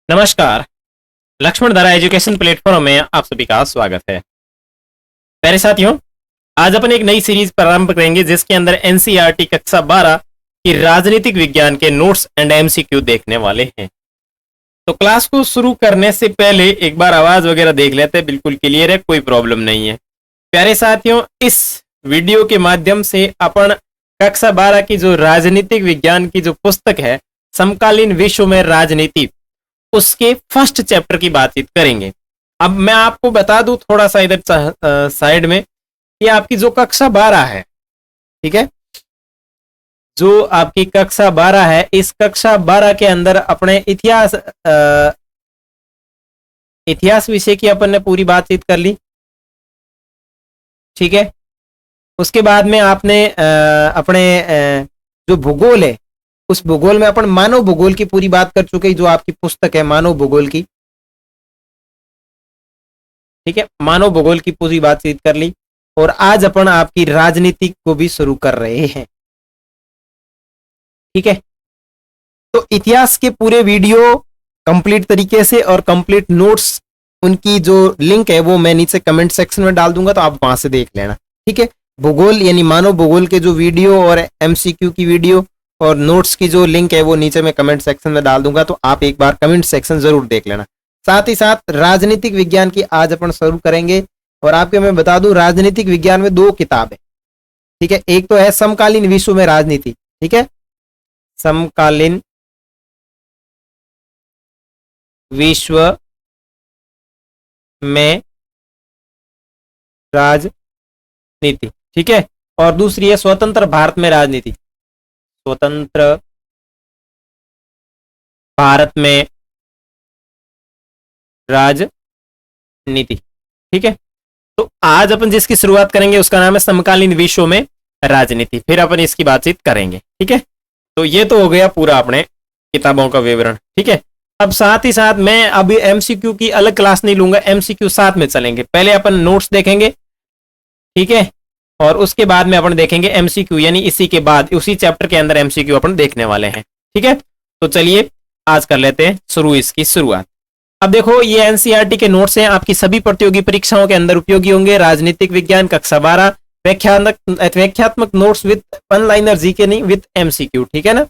नमस्कार। लक्ष्मण धारा education platform में आप सभी का स्वागत है। प्यारे साथियों, आज अपन एक नई सीरीज प्रारंभ करेंगे जिसके अंदर एनसीईआरटी कक्षा 12 की राजनीतिक विज्ञान के नोट्स एंड एमसीक्यू देखने वाले हैं। तो क्लास को शुरू करने से पहले एक बार आवाज वगैरह देख लेते हैं, बिल्कुल क्लियर है, कोई प्रॉब्लम नहीं है। प्यारे साथियों, इस वीडियो के माध्यम से अपन कक्षा 12 की जो राजनीतिक विज्ञान की जो पुस्तक है समकालीन विश्व में राजनीति, उसके फर्स्ट चैप्टर की बातचीत करेंगे। अब मैं आपको बता दूं थोड़ा सा इधर साइड में कि आपकी जो कक्षा 12 है, ठीक है, जो आपकी कक्षा 12 है, इस कक्षा 12 के अंदर अपने इतिहास विषय की अपन ने पूरी बातचीत कर ली, ठीक है। उसके बाद में आपने अपने जो भूगोल है, उस भूगोल में अपन मानव भूगोल की पूरी बात कर चुके हैं, जो आपकी पुस्तक है मानव भूगोल की, ठीक है, मानव भूगोल की पूरी बातचीत कर ली। और आज अपन आपकी राजनीति को भी शुरू कर रहे हैं, ठीक है। तो इतिहास के पूरे वीडियो कंप्लीट तरीके से और कंप्लीट नोट्स, उनकी जो लिंक है वो मैं नीचे कमेंट सेक्शन में डाल दूंगा, तो आप वहां से देख लेना, ठीक है। भूगोल यानी मानव भूगोल के जो वीडियो और एमसीक्यू की वीडियो और नोट्स की जो लिंक है वो नीचे मैं कमेंट सेक्शन में डाल दूंगा, तो आप एक बार कमेंट सेक्शन जरूर देख लेना। साथ ही साथ राजनीतिक विज्ञान की आज अपन शुरू करेंगे। और आपके मैं बता दूं, राजनीतिक विज्ञान में दो किताब है, ठीक है। एक तो है समकालीन विश्व में राजनीति, ठीक है, समकालीन विश्व में राजनीति, ठीक है। और दूसरी है स्वतंत्र भारत में राजनीति, स्वतंत्र भारत में राजनीति, ठीक है। तो आज अपन जिसकी शुरुआत करेंगे उसका नाम है समकालीन विश्व में राजनीति, फिर अपन इसकी बातचीत करेंगे, ठीक है। तो ये तो हो गया पूरा अपने किताबों का विवरण, ठीक है। अब साथ ही साथ मैं अभी एमसीक्यू की अलग क्लास नहीं लूंगा, एमसीक्यू साथ में चलेंगे। पहले अपन नोट्स देखेंगे, ठीक है, और उसके बाद में अपन देखेंगे एमसीक्यू, यानी इसी के बाद उसी चैप्टर के अंदर एमसीक्यू अपन देखने वाले हैं, ठीक है। तो चलिए आज कर लेते हैं इसकी शुरुआत। अब देखो, ये एनसीईआरटी के नोट्स हैं, आपकी सभी प्रतियोगी परीक्षाओं के अंदर उपयोगी होंगे। राजनीतिक विज्ञान कक्षा 12, व्याख्यात्मक notes with one liner GK नहीं, विद एमसीक्यू, ठीक है ना।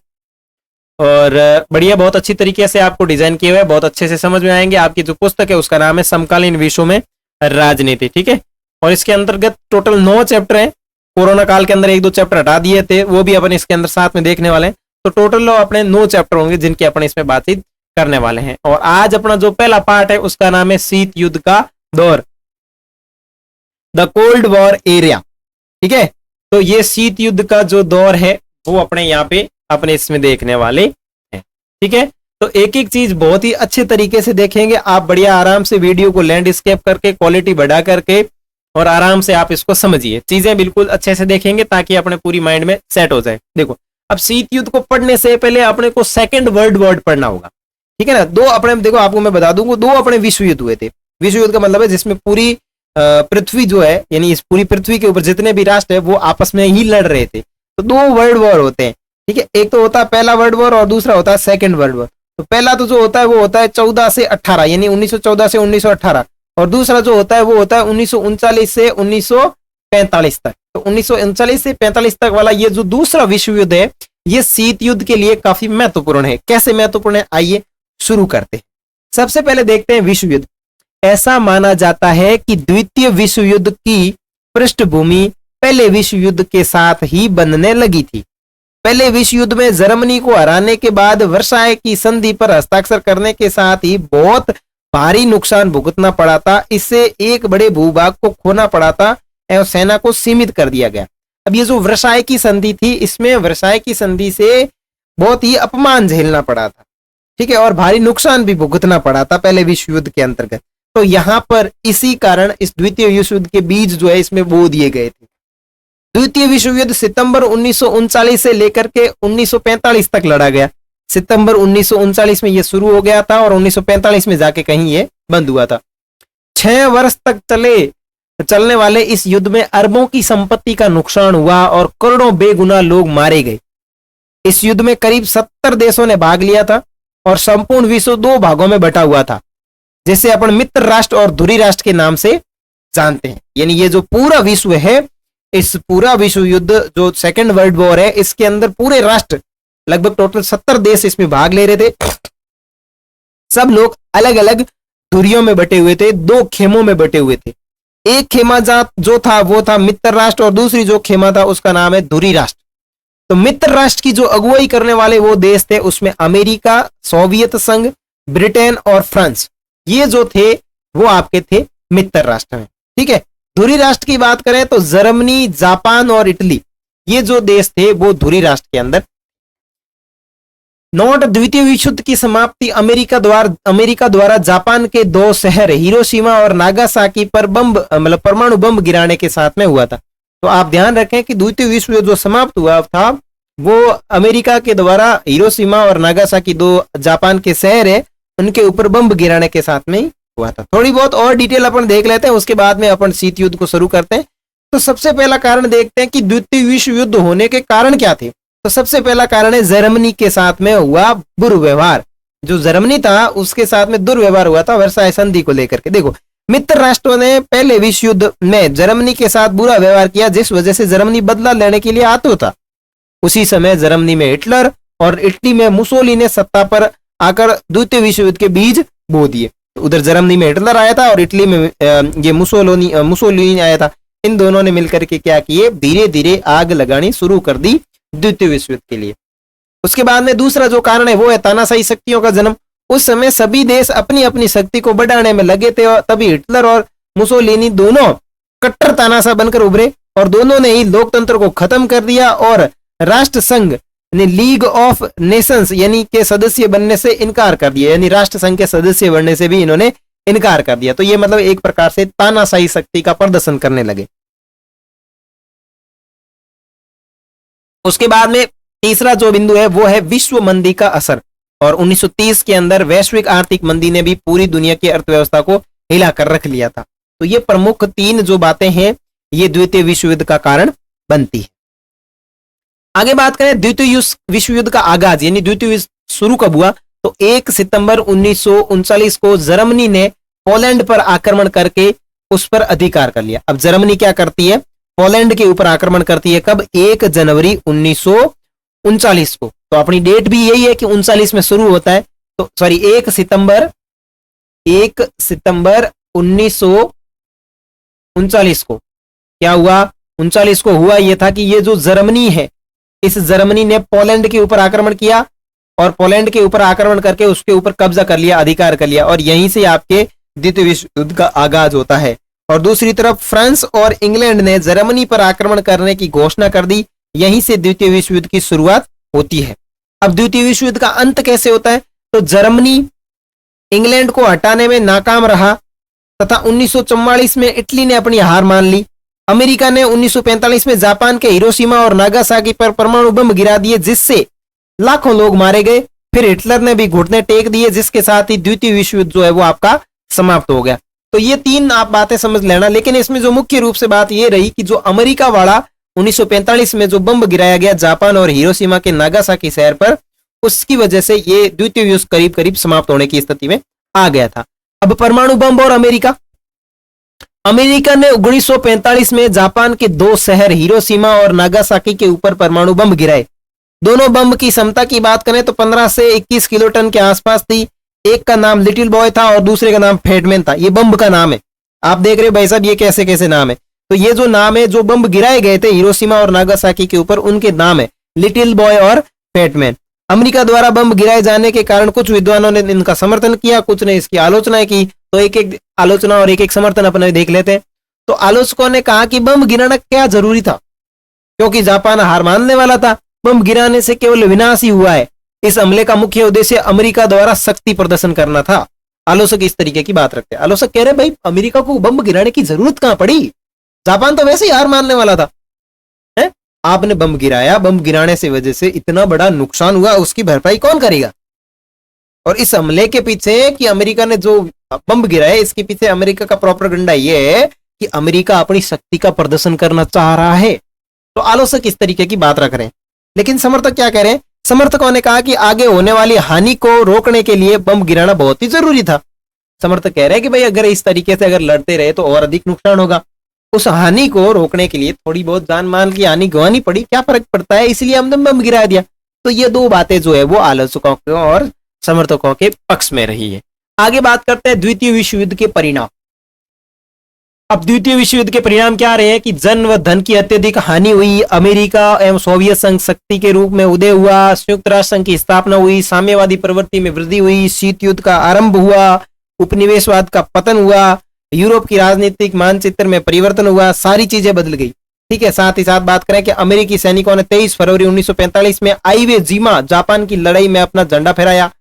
और बढ़िया, बहुत अच्छी तरीके से आपको डिजाइन किए हुए, बहुत अच्छे से समझ में आएंगे। आपकी जो पुस्तक है उसका नाम है समकालीन विश्व में राजनीति, ठीक है। और इसके अंतर्गत टोटल 9 चैप्टर हैं। कोरोना काल के अंदर 1-2 चैप्टर हटा दिए थे, वो भी अपन इसके अंदर साथ में देखने वाले हैं। तो टोटल अपने 9 चैप्टर होंगे जिनकी अपन इसमें बातचीत करने वाले हैं। और आज अपना जो पहला पार्ट है उसका नाम है शीत युद्ध का दौर, द कोल्ड वॉर एरिया, ठीक है। तो ये शीत युद्ध का जो दौर है वो अपने यहाँ पे अपने इसमें देखने वाले हैं, ठीक है। तो एक एक चीज बहुत ही अच्छे तरीके से देखेंगे आप, बढ़िया आराम से वीडियो को लैंडस्केप करके, क्वालिटी बढ़ा करके, और आराम से आप इसको समझिए, चीजें बिल्कुल अच्छे से देखेंगे ताकि अपने पूरी माइंड में सेट हो जाए। देखो, अब शीत युद्ध को पढ़ने से पहले अपने को सेकंड वर्ल्ड वॉर पढ़ना होगा, ठीक है ना। दो अपने, देखो आपको मैं बता दूंगा, 2 अपने विश्व युद्ध हुए थे। विश्व युद्ध का मतलब है जिसमें पूरी पृथ्वी जो है, यानी इस पूरी पृथ्वी के ऊपर जितने भी राष्ट्र है वो आपस में ही लड़ रहे थे। तो 2 वर्ल्ड वॉर होते हैं, ठीक है। एक तो होता है पहला वर्ल्ड वॉर और दूसरा होता है सेकंड वर्ल्ड वॉर। तो पहला तो जो होता है वो होता है 14 से 18, यानी 1914 से 1918, और दूसरा जो होता है वो होता है 1939 से 1945 तक। तो 1939 से 45 तक वाला ये जो दूसरा विश्व युद्ध है, ये शीत युद्ध के लिए काफी महत्वपूर्ण है। कैसे महत्वपूर्ण है, आइए शुरू करते हैं। सबसे पहले देखते हैं विश्व युद्ध। ऐसा माना जाता है कि द्वितीय विश्व युद्ध की पृष्ठभूमि पहले विश्व युद्ध के साथ ही बनने लगी थी। पहले विश्व युद्ध में जर्मनी को हराने के बाद वर्साय की संधि पर हस्ताक्षर करने के साथ ही बहुत भारी नुकसान भुगतना पड़ा था। इससे एक बड़े भूभाग को खोना पड़ा था एवं सेना को सीमित कर दिया गया। अब ये जो वर्साय की संधि थी, इसमें वर्साय की संधि से बहुत ही अपमान झेलना पड़ा था, ठीक है, और भारी नुकसान भी भुगतना पड़ा था पहले विश्व युद्ध के अंतर्गत। तो यहां पर इसी कारण इस द्वितीय विश्व युद्ध के बीज जो है इसमें बो दिए गए थे। द्वितीय विश्व युद्ध सितंबर 1939 से लेकर के 1945 तक लड़ा गया। सितंबर 1939 में यह शुरू हो गया था और 1945 में जाके कहीं ये बंद हुआ था। 6 वर्ष तक चलने वाले इस युद्ध में अरबों की संपत्ति का नुकसान हुआ और करोड़ों बेगुनाह लोग मारे गए। इस युद्ध में करीब 70 देशों ने भाग लिया था। और संपूर्ण विश्व दो भागों में बटा हुआ था, जैसे अपन मित्र राष्ट्र और धुरी राष्ट्र के नाम से जानते हैं। यानी ये जो पूरा विश्व है, इस पूरा विश्व युद्ध जो सेकेंड वर्ल्ड वॉर है, इसके अंदर पूरे राष्ट्र लगभग टोटल 70 देश इसमें भाग ले रहे थे। सब लोग अलग अलग धुरियों में बटे हुए थे, दो खेमों में बटे हुए थे। एक खेमा जो था वो था मित्र राष्ट्र, और दूसरी जो खेमा था उसका नाम है धुरी राष्ट्र। तो मित्र राष्ट्र की जो अगुवाई करने वाले वो देश थे, उसमें अमेरिका, सोवियत संघ, ब्रिटेन और फ्रांस, ये जो थे वो आपके थे मित्र राष्ट्र में। ठीक है। धुरी राष्ट्र की बात करें तो जर्मनी, जापान और इटली, ये जो देश थे वो धुरी राष्ट्र के अंदर। नोट: द्वितीय विश्व युद्ध की समाप्ति अमेरिका द्वारा जापान के दो शहर हिरोशिमा और नागासाकी पर परमाणु बम गिराने के साथ में हुआ था। तो आप ध्यान रखें कि द्वितीय विश्व युद्ध जो समाप्त हुआ था वो अमेरिका के द्वारा हिरोशिमा और नागासाकी, दो जापान के शहर है, उनके ऊपर बम गिराने के साथ में हुआ था। थोड़ी बहुत और डिटेल अपन देख लेते हैं, उसके बाद में अपन शीत युद्ध को शुरू करते हैं। तो सबसे पहला कारण देखते हैं कि द्वितीय विश्व युद्ध होने के कारण क्या थे। तो सबसे पहला कारण है जर्मनी के साथ में हुआ दुर्व्यवहार। जो जर्मनी था उसके साथ में दुर्व्यवहार हुआ था वर्साई संधि को लेकर के। देखो, मित्र राष्ट्रों ने पहले विश्व युद्ध में जर्मनी के साथ बुरा व्यवहार किया, जिस वजह से जर्मनी बदला लेने के लिए आतुर था। उसी समय जर्मनी में हिटलर और इटली में मुसोलिनी ने सत्ता पर आकर द्वितीय विश्व युद्ध के बीज बो दिए। तो उधर जर्मनी में हिटलर आया था और इटली में ये मुसोलिनी आया था। इन दोनों ने मिलकर के क्या किए, धीरे धीरे आग लगानी शुरू कर दी द्वितीय विश्व युद्ध के लिए। उसके बाद में दूसरा जो कारण है वो है तानाशाही शक्तियों का जन्म। उस समय सभी देश अपनी अपनी शक्ति को बढ़ाने में लगे थे और तभी हिटलर और मुसोलिनी दोनों कट्टर तानाशाह बनकर उभरे और दोनों ने ही लोकतंत्र को खत्म कर दिया और राष्ट्र संघ ने लीग ऑफ नेशंस यानी के सदस्य बनने से इनकार कर दिया, यानी राष्ट्र संघ के सदस्य बनने से भी इन्होंने इनकार कर दिया। तो ये मतलब एक प्रकार से तानाशाही शक्ति का प्रदर्शन करने लगे। उसके बाद में तीसरा जो बिंदु है वो है विश्व मंदी का असर। और 1930 के अंदर वैश्विक आर्थिक मंदी ने भी पूरी दुनिया की अर्थव्यवस्था को हिला कर रख लिया था। तो ये प्रमुख तीन जो बातें हैं ये द्वितीय विश्व युद्ध का कारण बनती है। आगे बात करें द्वितीय विश्व युद्ध का आगाज यानी द्वितीय युद्ध शुरू कब हुआ, तो 1 सितंबर 1939 को जर्मनी ने पोलैंड पर आक्रमण करके उस पर अधिकार कर लिया। अब जर्मनी क्या करती है, पोलैंड के ऊपर आक्रमण करती है। कब, 1 जनवरी 1939 को। तो अपनी डेट भी यही है कि 39 में शुरू होता है। तो सॉरी 1 सितंबर 1939 को क्या हुआ, 39 को हुआ यह था कि ये जो जर्मनी है, इस जर्मनी ने पोलैंड के ऊपर आक्रमण किया और पोलैंड के ऊपर आक्रमण करके उसके ऊपर कब्जा कर लिया, अधिकार कर लिया, और यहीं से आपके द्वितीय विश्व युद्ध का आगाज होता है। और दूसरी तरफ फ्रांस और इंग्लैंड ने जर्मनी पर आक्रमण करने की घोषणा कर दी, यहीं से द्वितीय विश्व युद्ध की शुरुआत होती है। अब द्वितीय विश्व युद्ध का अंत कैसे होता है, तो जर्मनी इंग्लैंड को हटाने में नाकाम रहा तथा 1944 में इटली ने अपनी हार मान ली। अमेरिका ने 1945 में जापान के हिरोशिमा और नागासाकी पर परमाणु बम गिरा दिए, जिससे लाखों लोग मारे गए। फिर हिटलर ने भी घुटने टेक दिए, जिसके साथ ही द्वितीय विश्व युद्ध जो है वो आपका समाप्त हो गया। तो ये तीन आप बातें समझ लेना। लेकिन इसमें जो मुख्य रूप से बात ये रही कि जो अमेरिका वाला 1945 में जो बम गिराया गया जापान और हिरोशिमा के नागासाकी शहर पर, उसकी वजह से ये द्वितीय युद्ध करीब करीब समाप्त होने की स्थिति में आ गया था। अब परमाणु बम और अमेरिका ने 1945 में जापान के दो शहर हिरोशिमा और नागासाकी के ऊपर परमाणु बम गिराए। दोनों बम की क्षमता की बात करें तो 15 से 21 किलोटन के आसपास थी। एक का नाम लिटिल बॉय था और दूसरे का नाम फैटमैन था। ये बम का नाम है। आप देख रहे हो भाई साहब ये कैसे कैसे नाम है। तो ये जो नाम है, जो बम गिराए गए थे हिरोशिमा और नागासाकी के ऊपर, उनके नाम है लिटिल बॉय और फैटमैन। अमेरिका द्वारा बम गिराए जाने के कारण कुछ विद्वानों ने इनका समर्थन किया, कुछ ने इसकी आलोचना की। तो एक एक आलोचना और एक एक समर्थन अपने देख लेते हैं। तो आलोचकों ने कहा कि बम गिराना क्या जरूरी था, क्योंकि जापान हार मानने वाला था। बम गिराने से केवल विनाश ही हुआ है। इस हमले का मुख्य उद्देश्य अमेरिका द्वारा शक्ति प्रदर्शन करना था। आलोचक इस तरीके की बात रखते हैं। आलोचक कह रहे भाई अमेरिका को बम गिराने की जरूरत कहां पड़ी, जापान तो वैसे ही हार मानने वाला था। है? आपने बम गिराया, बम गिराने से वजह से इतना बड़ा नुकसान हुआ, उसकी भरपाई कौन करेगा। और इस हमले के पीछे कि अमेरिका ने जो बम गिराया, इसके पीछे अमेरिका का प्रोपेगेंडा यह है कि अमेरिका अपनी शक्ति का प्रदर्शन करना चाह रहा है। तो आलोचक इस तरीके की बात रख रहे हैं। लेकिन समर्थक क्या कह रहे हैं समर्थकों ने कहा कि आगे होने वाली हानि को रोकने के लिए बम गिराना बहुत ही जरूरी था। समर्थक कह रहे हैं कि भाई अगर इस तरीके से अगर लड़ते रहे तो और अधिक नुकसान होगा, उस हानि को रोकने के लिए थोड़ी बहुत जान माल की हानि गंवानी पड़ी, क्या फर्क पड़ता है, इसलिए हमने बम गिरा दिया। तो ये दो बातें जो है वो आलोचकों के और समर्थकों के पक्ष में रही है। आगे बात करते हैं द्वितीय विश्व युद्ध के परिणाम। अब द्वितीय विश्व युद्ध के परिणाम क्या रहे हैं कि जन व धन की अत्यधिक हानि हुई, अमेरिका एवं सोवियत संघ शक्ति के रूप में उदय हुआ, संयुक्त राष्ट्र संघ की स्थापना हुई, साम्यवादी प्रवृत्ति में वृद्धि हुई, शीत युद्ध का आरंभ हुआ, उपनिवेशवाद का पतन हुआ, यूरोप की राजनीतिक मानचित्र में परिवर्तन हुआ, सारी चीजें बदल गई। ठीक है, साथ ही साथ बात करें कि अमेरिकी सैनिकों ने 23 फरवरी 1945 में आईवे जीमा जापान की लड़ाई में अपना झंडा फहराया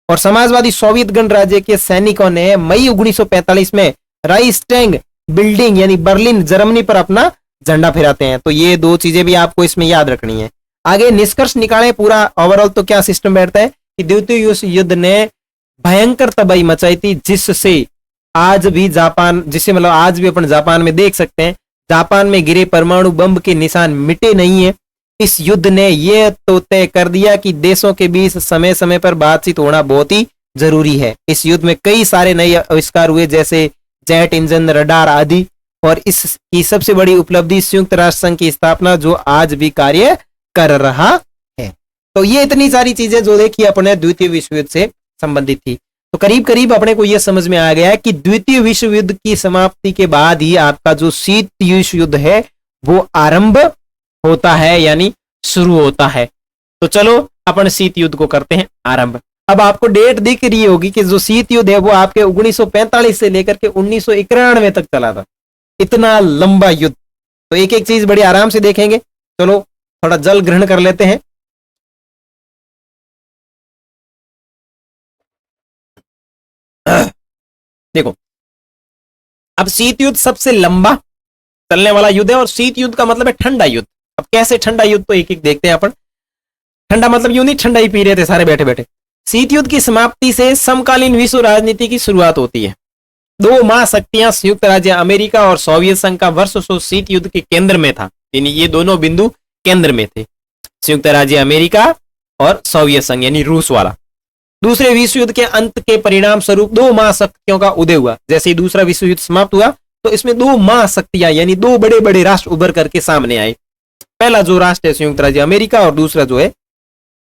और समाजवादी सोवियत गणराज्य के सैनिकों ने मई 1945 में राइक्सटैग बिल्डिंग यानी बर्लिन जर्मनी पर अपना झंडा फहराते हैं। तो ये दो चीजें भी आपको इसमें याद रखनी है। आगे निष्कर्ष निकालें पूरा ओवरऑल तो क्या सिस्टम बैठता है कि द्वितीय विश्व युद्ध ने भयंकर तबाही मचाई थी, जिससे आज भी जापान, जिससे मतलब आज भी अपन जापान में देख सकते हैं, जापान में गिरे परमाणु बम के निशान मिटे नहीं है। इस युद्ध ने यह तो तय कर दिया कि देशों के बीच समय समय पर बातचीत होना बहुत ही जरूरी है। इस युद्ध में कई सारे नए आविष्कार हुए जैसे जेट इंजन, रडार आदि, और इसकी सबसे बड़ी उपलब्धि संयुक्त राष्ट्र संघ की स्थापना जो आज भी कार्य कर रहा है। तो ये इतनी सारी चीजें जो देखी अपने द्वितीय विश्व युद्ध से संबंधित थी। तो करीब करीब अपने को यह समझ में आ गया है कि द्वितीय विश्व युद्ध की समाप्ति के बाद ही आपका जो शीत विश्व युद्ध है वो आरंभ होता है, यानी शुरू होता है। तो चलो अपन शीत युद्ध को करते हैं आरंभ। अब आपको डेट दिख रही होगी कि जो शीत युद्ध है वो आपके 1945 से लेकर के 1991 तक चला था। इतना लंबा युद्ध। तो एक एक चीज बड़ी आराम से देखेंगे। चलो थोड़ा जल ग्रहण कर लेते हैं। देखो, अब शीत युद्ध सबसे लंबा चलने वाला युद्ध है और शीत युद्ध का मतलब है ठंडा युद्ध। अब कैसे ठंडा युद्ध, तो एक एक देखते हैं अपन। ठंडा मतलब यूं नहीं ठंडा ही पी रहे थे सारे बैठे बैठे। शीत युद्ध की समाप्ति से समकालीन विश्व राजनीति की शुरुआत होती है। दो महाशक्तियां संयुक्त राज्य अमेरिका और सोवियत संघ का वर्षों शीत युद्ध के केंद्र में था, यानी ये दोनों बिंदु केंद्र में थे, संयुक्त राज्य अमेरिका और सोवियत संघ यानी रूस वाला। दूसरे विश्व युद्ध के अंत के परिणाम स्वरूप दो महाशक्तियों का उदय हुआ। जैसे ही दूसरा विश्व युद्ध समाप्त हुआ तो इसमें दो महाशक्तियां यानी दो बड़े बड़े राष्ट्र उभर करके सामने आए। पहला जो राष्ट्र है संयुक्त राज्य अमेरिका और दूसरा जो है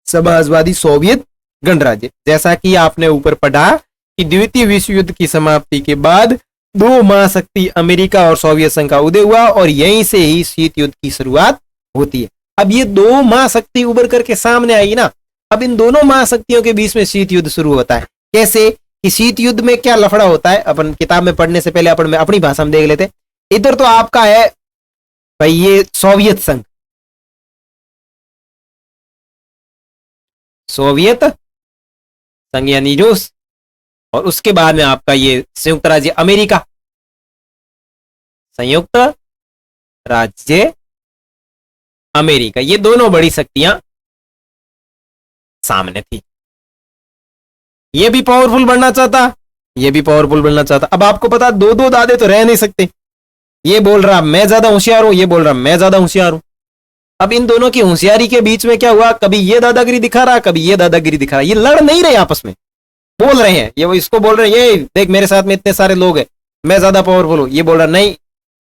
समाजवादी सोवियत गणराज्य। जैसा कि आपने ऊपर पढ़ा कि द्वितीय विश्व युद्ध की समाप्ति के बाद दो महाशक्ति अमेरिका और सोवियत संघ का उदय हुआ और यहीं से ही शीत युद्ध की शुरुआत होती है। अब ये दो महाशक्ति उभर करके सामने आई ना, अब इन दोनों महाशक्तियों के बीच में शीत युद्ध शुरू होता है। कैसे कि शीत युद्ध में क्या लफड़ा होता है अपन किताब में पढ़ने से पहले अपन अपनी भाषा में देख लेते। इधर तो आपका है भाई ये सोवियत संघ, सोवियत संघ यानी रूस, और उसके बाद में आपका ये संयुक्त राज्य अमेरिका, संयुक्त राज्य अमेरिका। ये दोनों बड़ी शक्तियां सामने थी। ये भी पावरफुल बनना चाहता, ये भी पावरफुल बनना चाहता। अब आपको पता दो दो दादे तो रह नहीं सकते। ये बोल रहा मैं ज्यादा होशियार हूं, ये बोल रहा मैं ज्यादा होशियार हूं। अब इन दोनों की होशियारी के बीच में क्या हुआ, कभी ये दादागिरी दिखा रहा, कभी ये दादागिरी दिखा रहा। ये लड़ नहीं रहे आपस में, बोल रहे हैं। ये वो इसको बोल रहे हैं ये देख मेरे साथ में इतने सारे लोग हैं, मैं ज्यादा पावरफुल हूं। ये बोल रहा नहीं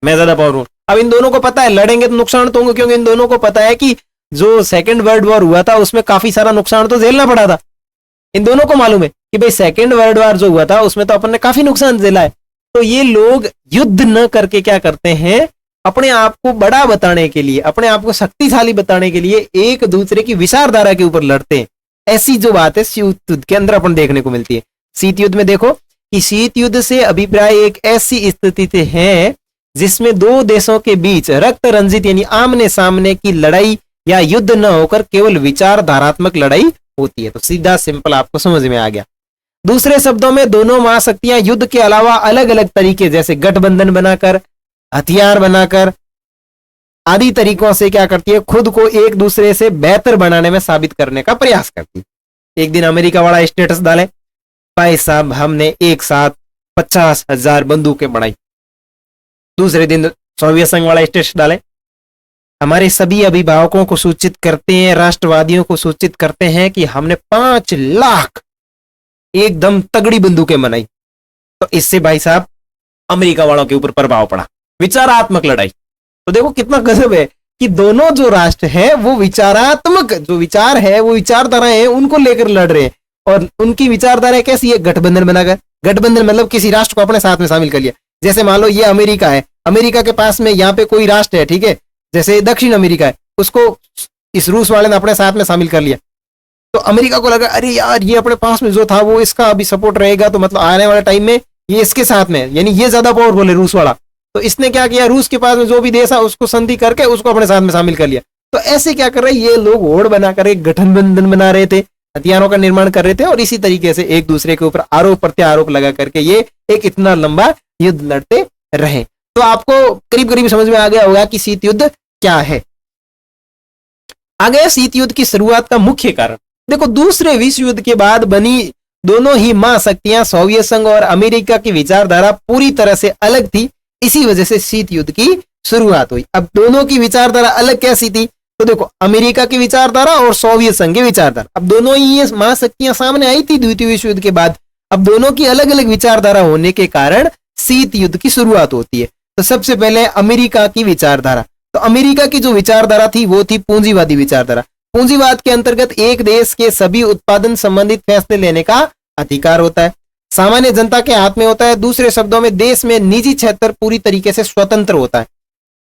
मैं ज्यादा पावरफुल। अब इन दोनों को पता है लड़ेंगे तो नुकसान तो होंगे, क्योंकि इन दोनों को पता है कि जो सेकंड वर्ल्ड वॉर हुआ था उसमें काफी सारा नुकसान तो झेलना पड़ा था। इन दोनों को मालूम है कि भाई सेकंड वर्ल्ड वॉर जो हुआ था उसमें तो अपन ने काफी नुकसान झेला है। तो ये लोग युद्ध न करके क्या करते हैं, अपने आप को बड़ा बताने के लिए, अपने आप को शक्तिशाली बताने के लिए एक दूसरे की विचारधारा के ऊपर लड़ते हैं। ऐसी जो बात है शीत युद्ध के अंदर अपन देखने को मिलती है। शीत युद्ध में देखो कि शीत युद्ध से अभिप्राय एक ऐसी स्थिति से है जिसमें दो देशों के बीच रक्त रंजित यानी आमने सामने की लड़ाई या युद्ध न होकर केवल विचारधारात्मक लड़ाई होती है। तो सीधा सिंपल आपको समझ में आ गया। दूसरे शब्दों में दोनों महाशक्तियां युद्ध के अलावा अलग अलग तरीके जैसे गठबंधन बनाकर, हथियार बनाकर आदि तरीकों से क्या करती है, खुद को एक दूसरे से बेहतर बनाने में साबित करने का प्रयास करती है। एक दिन अमेरिका वाला स्टेटस डाले, भाई साहब हमने एक साथ 50,000 बंदूकें बनाई। दूसरे दिन सोवियत संघ वाला स्टेटस डाले, हमारे सभी अभिभावकों को सूचित करते हैं, राष्ट्रवादियों को सूचित करते हैं कि हमने 5 लाख एकदम तगड़ी बंदूकें बनाई। तो इससे भाई साहब अमेरिका वालों के ऊपर प्रभाव पड़ा, विचारात्मक लड़ाई। तो देखो कितना गजब है कि दोनों जो राष्ट्र हैं वो विचारात्मक जो विचार है, वो विचारधाराएं हैं, उनको लेकर लड़ रहे हैं। और उनकी विचारधारा कैसी है? गठबंधन बनाकर। गठबंधन मतलब किसी राष्ट्र को अपने साथ में शामिल कर लिया। जैसे मान लो ये अमेरिका है, अमेरिका के पास में यहाँ पे कोई राष्ट्र है, ठीक है, जैसे दक्षिण अमेरिका है, उसको इस रूस वाले ने अपने साथ में शामिल कर लिया। तो अमेरिका को लगा अरे यार ये अपने पास में जो था वो इसका अभी सपोर्ट रहेगा, तो मतलब आने वाले टाइम में ये इसके साथ में, यानी ये ज्यादा पावरफुल है रूस वाला। तो इसने क्या किया, रूस के पास में जो भी देश है उसको संधि करके उसको अपने साथ में शामिल कर लिया। तो ऐसे क्या कर रहे, ये लोग होड़ बनाकर एक गठबंधन बना रहे थे, हथियारों का निर्माण कर रहे थे, और इसी तरीके से एक दूसरे के ऊपर आरोप प्रत्यारोप लगा करके ये एक इतना लंबा युद्ध लड़ते रहे। तो आपको करीब करीब समझ में आ गया होगा कि शीत युद्ध क्या है। आ गया शीत युद्ध की शुरुआत का मुख्य कारण। देखो दूसरे विश्व युद्ध के बाद बनी दोनों ही महाशक्तियां सोवियत संघ और अमेरिका की विचारधारा पूरी तरह से अलग थी, इसी वजह से शीत युद्ध की शुरुआत हुई। अब दोनों की विचारधारा अलग कैसी थी? तो देखो अमेरिका की विचारधारा और सोवियत संघ की विचारधारा, अब दोनों ही ये महाशक्तियां सामने आई थी द्वितीय विश्व युद्ध के बाद। अब दोनों की अलग अलग विचारधारा होने के कारण शीत युद्ध की शुरुआत होती है। तो सबसे पहले अमेरिका की विचारधारा। तो अमेरिका की जो विचारधारा थी वो थी पूंजीवादी विचारधारा। पूंजीवाद के अंतर्गत एक देश के सभी उत्पादन संबंधित फैसले लेने का अधिकार होता है, सामान्य जनता के हाथ में होता है। दूसरे शब्दों में देश में निजी क्षेत्र पूरी तरीके से स्वतंत्र होता है।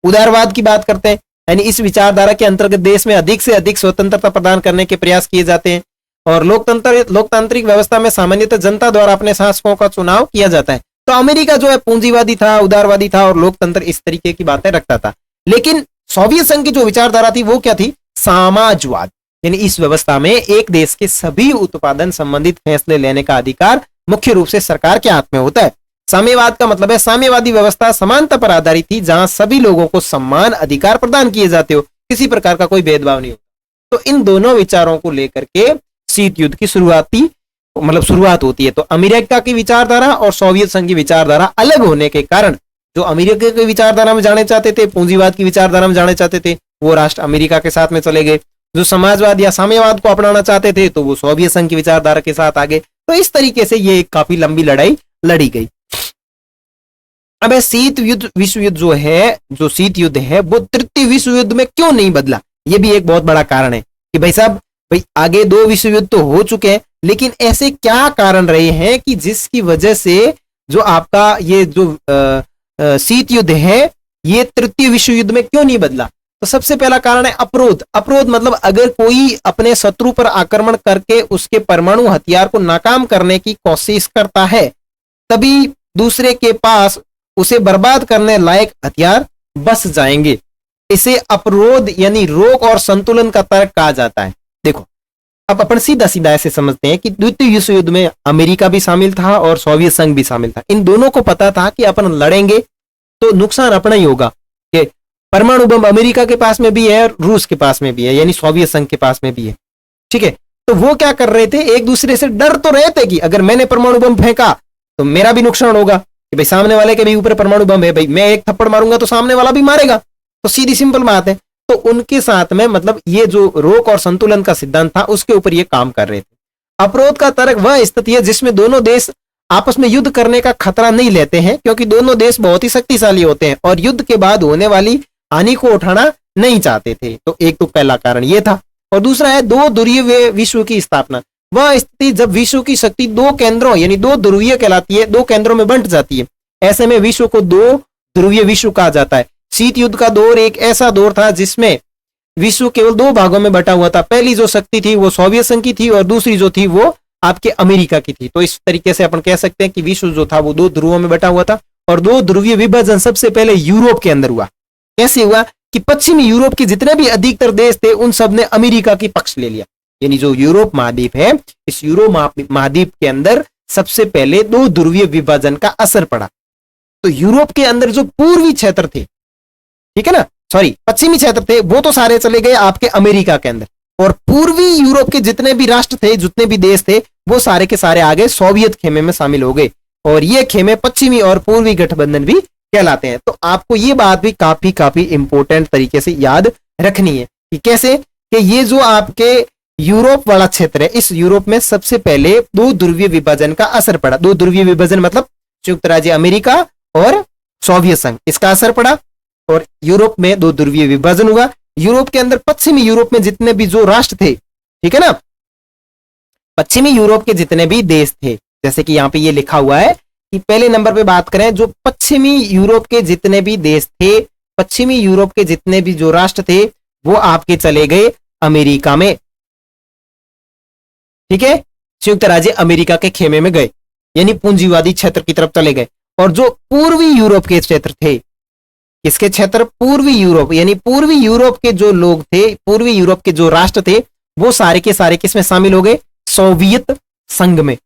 उदारवाद की बात करते हैं, यानी इस विचारधारा के अंतर्गत देश में अधिक से अधिक स्वतंत्रता प्रदान करने के प्रयास किए जाते हैं। और लोकतांत्रिक व्यवस्था में सामान्यतः जनता द्वारा अपने शासकों का चुनाव किया जाता है। तो अमेरिका जो है पूंजीवादी था, उदारवादी था और लोकतंत्र इस तरीके की बातें रखता था। लेकिन सोवियत संघ की जो विचारधारा थी वो क्या थी? साम्राज्यवाद, यानी इस व्यवस्था में एक देश के सभी उत्पादन संबंधित फैसले लेने का अधिकार मुख्य रूप से सरकार के हाथ में होता है। साम्यवाद का मतलब है साम्यवादी व्यवस्था समानता पर आधारित थी, जहां सभी लोगों को समान अधिकार प्रदान किए जाते हो, किसी प्रकार का कोई भेदभाव नहीं होता। तो इन दोनों विचारों को लेकर के शीत युद्ध की शुरुआत होती है। तो अमेरिका की विचारधारा और सोवियत संघ की विचारधारा अलग होने के कारण जो अमेरिका की विचारधारा में जाने चाहते थे, पूंजीवाद की विचारधारा में जाने चाहते थे, वो राष्ट्र अमेरिका के साथ में चले गए। जो समाजवाद या साम्यवाद को अपनाना चाहते थे तो वो सोवियत संघ की विचारधारा के साथ आ गए। तो इस तरीके से ये एक काफी लंबी लड़ाई लड़ी गई। अब शीत युद्ध विश्व युद्ध जो शीत युद्ध है वो तृतीय विश्व युद्ध में क्यों नहीं बदला? ये भी एक बहुत बड़ा कारण है कि भाई साहब आगे 2 विश्व युद्ध तो हो चुके हैं, लेकिन ऐसे क्या कारण रहे हैं कि जिसकी वजह से जो आपका ये जो शीत युद्ध है ये तृतीय विश्व युद्ध में क्यों नहीं बदला? तो सबसे पहला कारण है अवरोध। अवरोध मतलब अगर कोई अपने शत्रु पर आक्रमण करके उसके परमाणु हथियार को नाकाम करने की कोशिश करता है, तभी दूसरे के पास उसे बर्बाद करने लायक हथियार बस जाएंगे। इसे अवरोध यानी रोक और संतुलन का तर्क कहा जाता है। देखो अब अपन सीधा सीधा ऐसे समझते हैं कि द्वितीय विश्व युद्ध में अमेरिका भी शामिल था और सोवियत संघ भी शामिल था। इन दोनों को पता था कि अपन लड़ेंगे तो नुकसान अपना ही होगा। कि परमाणु बम अमेरिका के पास में भी है और रूस के पास में भी है, यानी सोवियत संघ के पास में भी है। ठीक है, तो वो क्या कर रहे थे, एक दूसरे से डर तो रहे थे कि अगर मैंने परमाणु बम फेंका तो मेरा भी नुकसान होगा, कि भाई सामने वाले के भी ऊपर परमाणु बम है, भाई मैं एक थप्पड़ मारूंगा तो सामने वाला भी मारेगा। तो सीधी सिंपल बात है। तो उनके साथ में मतलब ये जो रोक और संतुलन का सिद्धांत था उसके ऊपर ये काम कर रहे थे। अवरोध का तर्क वह स्थिति है जिसमें दोनों देश आपस में युद्ध करने का खतरा नहीं लेते हैं, क्योंकि दोनों देश बहुत ही शक्तिशाली होते हैं और युद्ध के बाद होने वाली हानि को उठाना नहीं चाहते थे। तो एक तो पहला कारण ये था। और दूसरा है 2 ध्रुवीय विश्व की स्थापना। वह स्थिति जब विश्व की शक्ति 2 केंद्रों यानी 2 ध्रुवीय कहलाती है, 2 केंद्रों में बंट जाती है, ऐसे में विश्व को 2 ध्रुवीय विश्व कहा जाता है। शीत युद्ध का दौर एक ऐसा दौर था जिसमें विश्व केवल 2 भागों में बटा हुआ था। पहली जो शक्ति थी वो सोवियत संघ की थी और दूसरी जो थी वो आपके अमेरिका की थी। तो इस तरीके से अपन कह सकते हैं कि विश्व जो था वो 2 ध्रुवों में बटा हुआ था। और 2 ध्रुवीय विभाजन सबसे पहले यूरोप के अंदर हुआ। कैसे हुआ कि पश्चिमी यूरोप के जितने भी अधिकतर देश थे उन सब ने अमेरिका की पक्ष ले लिया। यानी जो यूरोप महाद्वीप है, इस यूरोप महाद्वीप के अंदर सबसे पहले 2 ध्रुवीय विभाजन का असर पड़ा। तो यूरोप के अंदर जो पूर्वी क्षेत्र थे, ठीक है ना, पश्चिमी क्षेत्र थे, वो तो सारे चले गए आपके अमेरिका के अंदर। और पूर्वी यूरोप के जितने भी राष्ट्र थे, जितने भी देश थे, वो सारे के सारे आगे सोवियत खेमे में शामिल हो गए। और ये खेमे पश्चिमी और पूर्वी गठबंधन भी कहलाते हैं। तो आपको ये बात भी काफी इंपॉर्टेंट तरीके से याद रखनी है कि कैसे, कि ये जो आपके यूरोप वाला क्षेत्र है, इस यूरोप में सबसे पहले दो ध्रुवीय विभाजन का असर पड़ा। दो ध्रुवीय विभाजन मतलब संयुक्त राज्य अमेरिका और सोवियत संघ, इसका असर पड़ा और यूरोप में दो ध्रुवीय विभाजन हुआ। यूरोप के अंदर, पश्चिमी यूरोप में जितने भी जो राष्ट्र थे, ठीक है ना, पश्चिमी यूरोप के जितने भी देश थे, जैसे कि यहां पे ये लिखा हुआ है कि पहले नंबर पे बात करें, जो पश्चिमी यूरोप के जितने भी देश थे, पश्चिमी यूरोप के जितने भी जो राष्ट्र थे, वो आपके चले गए अमेरिका में, ठीक है, संयुक्त राज्य अमेरिका के खेमे में गए, यानी पूंजीवादी क्षेत्र की तरफ चले गए। और जो पूर्वी यूरोप के क्षेत्र थे, इसके क्षेत्र पूर्वी यूरोप, यानी पूर्वी यूरोप के जो लोग थे, पूर्वी यूरोप के जो राष्ट्र थे, वो सारे के सारे किसमें शामिल हो गए? सोवियत संघ में,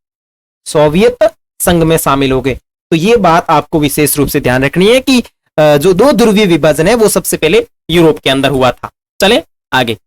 सोवियत संघ में शामिल हो गए। तो ये बात आपको विशेष रूप से ध्यान रखनी है कि जो दो ध्रुवीय विभाजन है वो सबसे पहले यूरोप के अंदर हुआ था। चले आगे।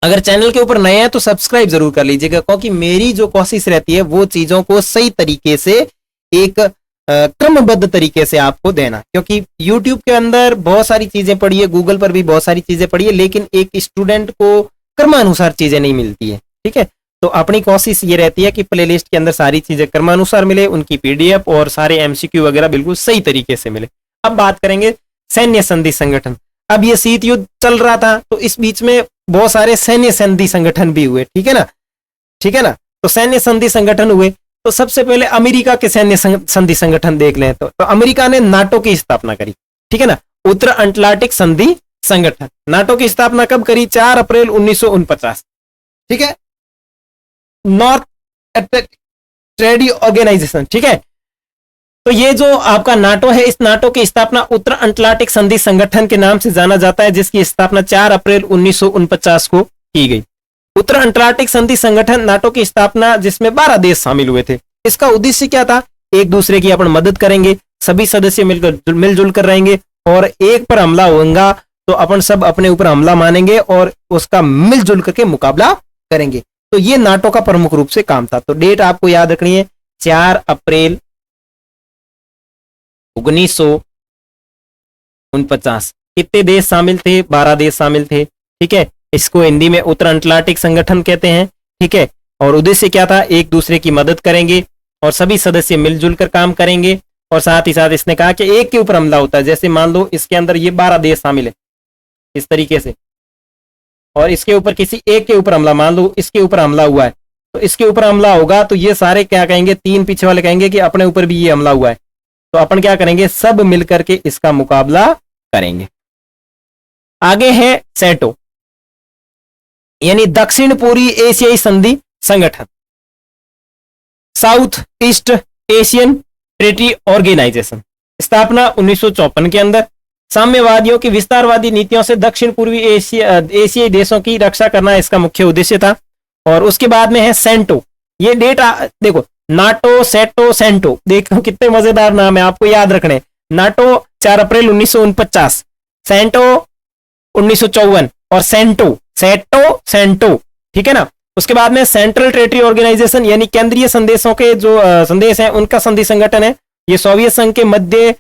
अगर चैनल के ऊपर नए हैं तो सब्सक्राइब जरूर कर लीजिएगा, क्योंकि मेरी जो कोशिश रहती है वो चीजों को सही तरीके से, एक क्रमबद्ध तरीके से आपको देना। क्योंकि YouTube के अंदर बहुत सारी चीजें पढ़ी है, गूगल पर भी बहुत सारी चीजें पढ़ी है, लेकिन एक स्टूडेंट को क्रमानुसार चीजें नहीं मिलती है, ठीक है। तो अपनी कोशिश ये रहती है कि प्लेलिस्ट के अंदर सारी चीजें क्रमानुसार मिले, उनकी PDF और सारे MCQ वगैरह बिल्कुल सही तरीके से मिले। अब बात करेंगे सैन्य संधि संगठन। अब ये शीत युद्ध चल रहा था, तो इस बीच में बहुत सारे सैन्य संधि संगठन भी हुए, ठीक है ना, ठीक है ना। तो सैन्य संधि संगठन हुए, तो सबसे पहले अमेरिका के सैन्य संधि संगठन देख लें। तो अमेरिका ने नाटो की स्थापना करी, ठीक है ना, उत्तर अटलांटिक संधि संगठन। नाटो की स्थापना कब करी? 4 अप्रैल 1949, ठीक है, नॉर्थ अटलांटिक ट्रेडी ऑर्गेनाइजेशन, ठीक है। तो ये जो आपका नाटो है, इस नाटो की स्थापना उत्तर अटलांटिक संधि संगठन के नाम से जाना जाता है, जिसकी स्थापना 4 अप्रैल 1949 को की गई। उत्तर अटलांटिक संधि संगठन, नाटो की स्थापना, जिसमें 12 देश शामिल हुए थे। इसका उद्देश्य क्या था? एक दूसरे की अपन मदद करेंगे, सभी सदस्य मिलजुल कर रहेंगे, और एक पर हमला होगा तो अपन सब अपने ऊपर हमला मानेंगे और उसका मिलजुल करके मुकाबला करेंगे। तो ये नाटो का प्रमुख रूप से काम था। तो डेट आपको याद रखनी है, 4 अप्रैल 1949। कितने देश शामिल थे? 12 देश शामिल थे, ठीक है। इसको हिंदी में उत्तर अटलांटिक संगठन कहते हैं, ठीक है। और उद्देश्य क्या था? एक दूसरे की मदद करेंगे और सभी सदस्य मिलजुल कर काम करेंगे। और साथ ही साथ इसने कहा कि एक के ऊपर हमला होता है, जैसे मान लो इसके अंदर ये 12 देश शामिल है इस तरीके से, और इसके ऊपर किसी एक के ऊपर हमला, मान लो इसके ऊपर हमला हुआ है, तो इसके ऊपर हमला होगा तो ये सारे क्या कहेंगे? 3 पीछे वाले कहेंगे कि अपने ऊपर भी ये हमला हुआ है, तो अपन क्या करेंगे? सब मिलकर के इसका मुकाबला करेंगे। आगे है सेटो, यानी दक्षिण पूर्वी एशियाई संधि संगठन, South East Asian treaty organisation. स्थापना 1954 के अंदर। साम्यवादियों की विस्तारवादी नीतियों से दक्षिण पूर्वी एशियाई देशों की रक्षा करना इसका मुख्य उद्देश्य था। और उसके बाद में है सेंटो। ये डेट देखो, नाटो, सेटो, सेंटो, देखो कितने मजेदार नाम है, आपको याद रखने। नाटो 4 अप्रैल 1949, सेंटो 1954 और सेंटो, सेटो, सेंटो, ठीक है ना। उसके बाद में सेंट्रल टेरिटरी ऑर्गेनाइजेशन, यानी केंद्रीय संदेशों के जो संदेश हैं उनका संधि संगठन है। ये सोवियत संघ के मध्य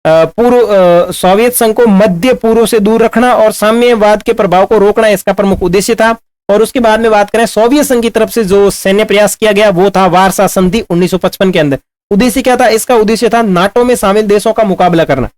पूर्व, सोवियत संघ को मध्य पूर्व से दूर रखना और साम्यवाद के प्रभाव को रोकना इसका प्रमुख उद्देश्य था। और उसके बाद में बात करें सोवियत संघ की तरफ से जो सैन्य प्रयास किया गया वो था वारसा संधि 1955 के अंदर। उद्देश्य क्या था? इसका उद्देश्य था नाटो में शामिल देशों का मुकाबला करना।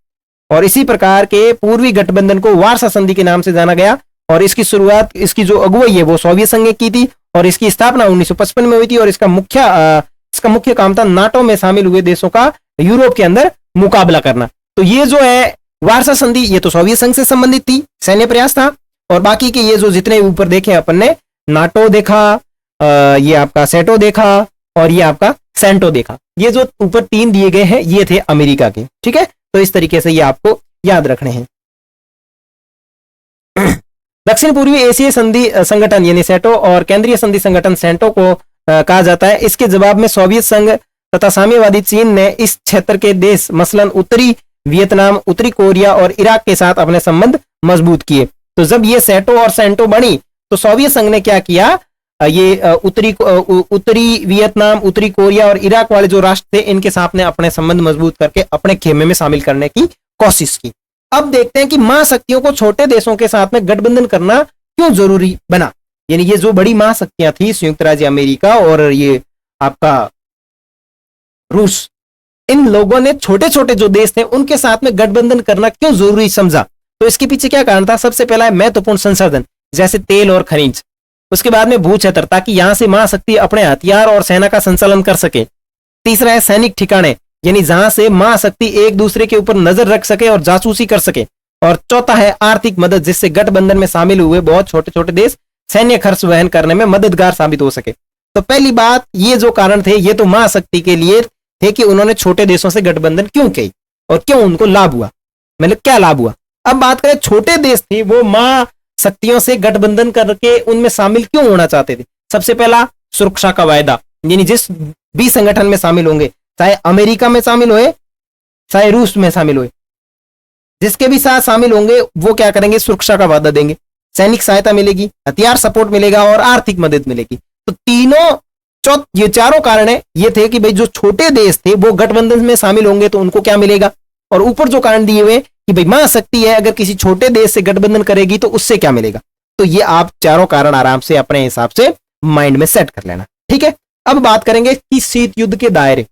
और इसी प्रकार के पूर्वी गठबंधन को वारसा संधि के नाम से जाना गया। और इसकी शुरुआत, इसकी जो अगुवाई है वो सोवियत संघ ने की थी और इसकी स्थापना 1955 में हुई थी। और इसका मुख्य काम था नाटो में शामिल हुए देशों का यूरोप के अंदर मुकाबला करना। तो ये जो है वारसा संधि, ये तो सोवियत संघ से संबंधित थी, सैन्य प्रयास था। और बाकी के ये जो जितने ऊपर देखे अपन ने, नाटो देखा, ये आपका सेटो देखा और ये आपका सेंटो देखा, ये जो ऊपर 3 दिए गए हैं ये थे अमेरिका के, ठीक है। तो इस तरीके से ये आपको याद रखने हैं। दक्षिण पूर्वी एशियाई संधि संगठन यानी सेटो और केंद्रीय संधि संगठन सेंटो को कहा जाता है। इसके जवाब में सोवियत संघ तथा साम्यवादी चीन ने इस क्षेत्र के देश मसलन उत्तरी वियतनाम, उत्तरी कोरिया और इराक के साथ अपने संबंध मजबूत किए। तो जब ये सेटो और सेंटो बनी तो सोवियत संघ ने क्या किया? ये उत्तरी वियतनाम, उत्तरी कोरिया और इराक वाले जो राष्ट्र थे इनके साथ ने अपने संबंध मजबूत करके अपने खेमे में शामिल करने की कोशिश की। अब देखते हैं कि महाशक्तियों को छोटे देशों के साथ में गठबंधन करना क्यों जरूरी बना। यानी ये जो बड़ी महाशक्तियां थी, संयुक्त राज्य अमेरिका और ये आपका रूस, इन लोगों ने छोटे छोटे जो देश थे उनके साथ में गठबंधन करना क्यों जरूरी समझा। तो इसके पीछे क्या कारण था? सबसे पहला है महत्वपूर्ण संसाधन, जैसे तेल और खनिज। उसके बाद में भू क्षेत्र, ताकि यहां से महाशक्ति अपने हथियार और सेना का संचालन कर सके। तीसरा है सैनिक ठिकाने, यानी जहां से महाशक्ति एक दूसरे के ऊपर नजर रख सके और जासूसी कर सके। और चौथा है आर्थिक मदद, जिससे गठबंधन में शामिल हुए बहुत छोटे छोटे देश सैन्य खर्च वहन करने में मददगार साबित हो सके। तो पहली बात, ये जो कारण थे ये तो महाशक्ति के लिए थे कि उन्होंने छोटे देशों से गठबंधन क्यों की और क्यों उनको लाभ हुआ, मतलब क्या लाभ हुआ। अब बात करें छोटे देश थे वो महाशक्तियों से गठबंधन करके उनमें शामिल क्यों होना चाहते थे। सबसे पहला सुरक्षा का वायदा, यानी जिस भी संगठन में शामिल होंगे, चाहे अमेरिका में शामिल हुए चाहे रूस में शामिल हुए, जिसके भी साथ शामिल होंगे वो क्या करेंगे, सुरक्षा का वादा देंगे, सैनिक सहायता मिलेगी, हथियार सपोर्ट मिलेगा और आर्थिक मदद मिलेगी। तो तीनों ये चारों कारण है ये थे कि भाई जो छोटे देश थे वो गठबंधन में शामिल होंगे तो उनको क्या मिलेगा। और ऊपर जो कारण दिए हुए कि भाई महाशक्ति है अगर किसी छोटे देश से गठबंधन करेगी तो उससे क्या मिलेगा। तो ये आप चारों कारण आराम से अपने हिसाब से माइंड में सेट कर लेना, ठीक है। अब बात करेंगे कि शीत युद्ध के दायरे।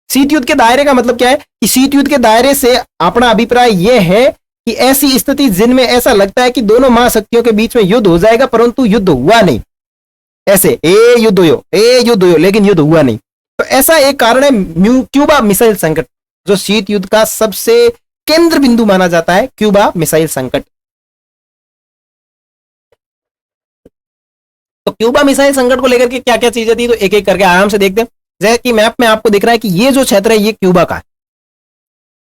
शीत युद्ध के दायरे का मतलब क्या है कि शीत युद्ध के दायरे से अपना अभिप्राय यह है कि ऐसी स्थिति जिनमें ऐसा लगता है कि दोनों महाशक्तियों के बीच में युद्ध हो जाएगा परंतु युद्ध हुआ नहीं। ऐसे युद्ध हो लेकिन युद्ध हुआ नहीं। तो ऐसा एक कारण है क्यूबा मिसाइल संकट, जो शीत युद्ध का सबसे केंद्र बिंदु माना जाता है, क्यूबा मिसाइल संकट। तो क्यूबा मिसाइल संकट को लेकर के क्या क्या चीजें थी तो एक एक करके आराम से देखते हैं। जैसे कि मैप में आपको दिख रहा है कि ये जो क्षेत्र है ये क्यूबा का है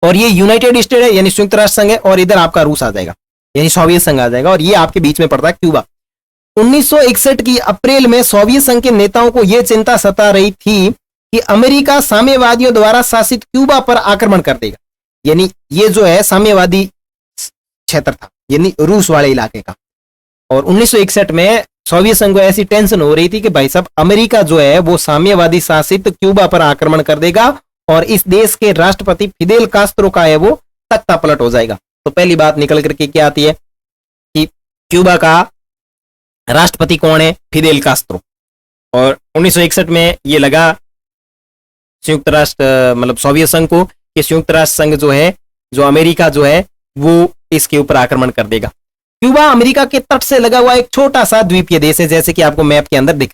और ये यूनाइटेड स्टेट है यानी संयुक्त राष्ट्र संघ है, और इधर आपका रूस आ जाएगा यानी सोवियत संघ आ जाएगा, और ये आपके बीच में पड़ता है क्यूबा। 1961 की अप्रैल में सोवियत संघ के नेताओं को यह चिंता सता रही थी कि अमेरिका साम्यवादियों द्वारा शासित क्यूबा पर आक्रमण कर देगा। यानी ये जो है साम्यवादी क्षेत्र था यानी रूस वाले इलाके का। और 1961 में सोवियत संघ को ऐसी टेंशन हो रही थी कि भाई साहब अमेरिका जो है वो साम्यवादी शासित क्यूबा पर आक्रमण कर देगा और इस देश के राष्ट्रपति फिदेल कास्त्रो का है वो तख्ता पलट हो जाएगा। तो पहली बात निकल करके क्या आती है कि क्यूबा का राष्ट्रपति कौन है, फिदेल कास्त्रो। और 1961 में ये लगा संयुक्त राष्ट्र मतलब सोवियत संघ को कि संयुक्त राष्ट्र संघ जो है, जो अमेरिका जो है वो इसके ऊपर आक्रमण कर देगा। क्यूबा अमेरिका के तट से लगा हुआ एक छोटा सा द्वीपीय देश है, जैसे कि आपको मैप के अंदर दिख।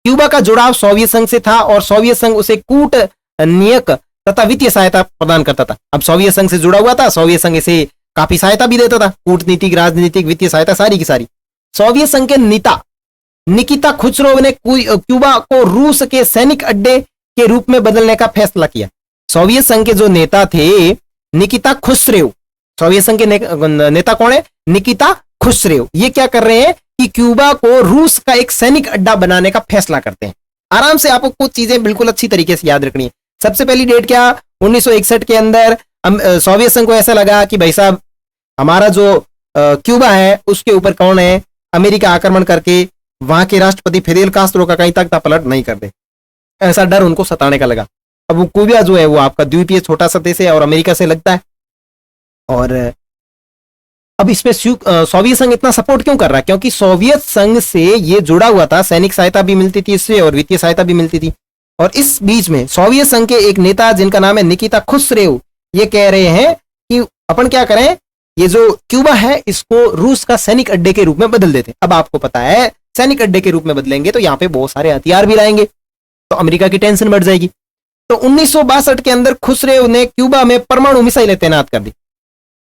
क्यूबा का जुड़ाव सोवियत संघ से था और सोवियत संघ उसे कूटनीतिक तथा वित्तीय सहायता प्रदान करता था। अब सोवियत संघ से जुड़ा हुआ था, सोवियत संघ इसे काफी सहायता भी देता था, कूटनीतिक, राजनीतिक, वित्तीय सहायता सारी की सारी। सोवियत संघ के नेता निकिता खुसरोव ने क्यूबा को रूस के सैनिक अड्डे के रूप में बदलने का फैसला किया। सोवियत संघ के जो नेता थे निकिता खुसरेव, सोवियत संघ के नेता कौन है, निकिता खुसरेव, ये क्या कर रहे हैं कि क्यूबा को रूस का एक सैनिक अड्डा बनाने का फैसला करते हैं। आराम से आपको कुछ चीजें बिल्कुल अच्छी तरीके से याद रखनी है। सबसे पहली डेट क्या, 1961 के अंदर सोवियत संघ को ऐसा लगा कि भाई साहब हमारा जो क्यूबा है उसके ऊपर कौन है, अमेरिका आक्रमण करके वहां के राष्ट्रपति फिदेल कास्त्रो का कहीं तख्ता पलट नहीं कर दे, ऐसा डर उनको सताने का लगा। अब वो क्यूबा जो है वो आपका द्वीपीय छोटा सा देश है और अमेरिका से लगता है। और अब इसमें सोवियत संघ इतना सपोर्ट क्यों कर रहा है, क्योंकि सोवियत संघ से ये जुड़ा हुआ था, सैनिक सहायता भी मिलती थी इससे और वित्तीय सहायता भी मिलती थी। और इस बीच में सोवियत संघ के एक नेता जिनका नाम है निकिता खुसरेव, ये कह रहे हैं कि अपन क्या करें, ये जो क्यूबा है इसको रूस का सैनिक अड्डे के रूप में बदल देते। अब आपको पता है सैनिक अड्डे के रूप में बदलेंगे तो यहाँ पे बहुत सारे हथियार भी लाएंगे, तो अमेरिका की टेंशन बढ़ जाएगी। तो 1962 के अंदर खुसरेव ने क्यूबा में परमाणु मिसाइलें तैनात कर दी।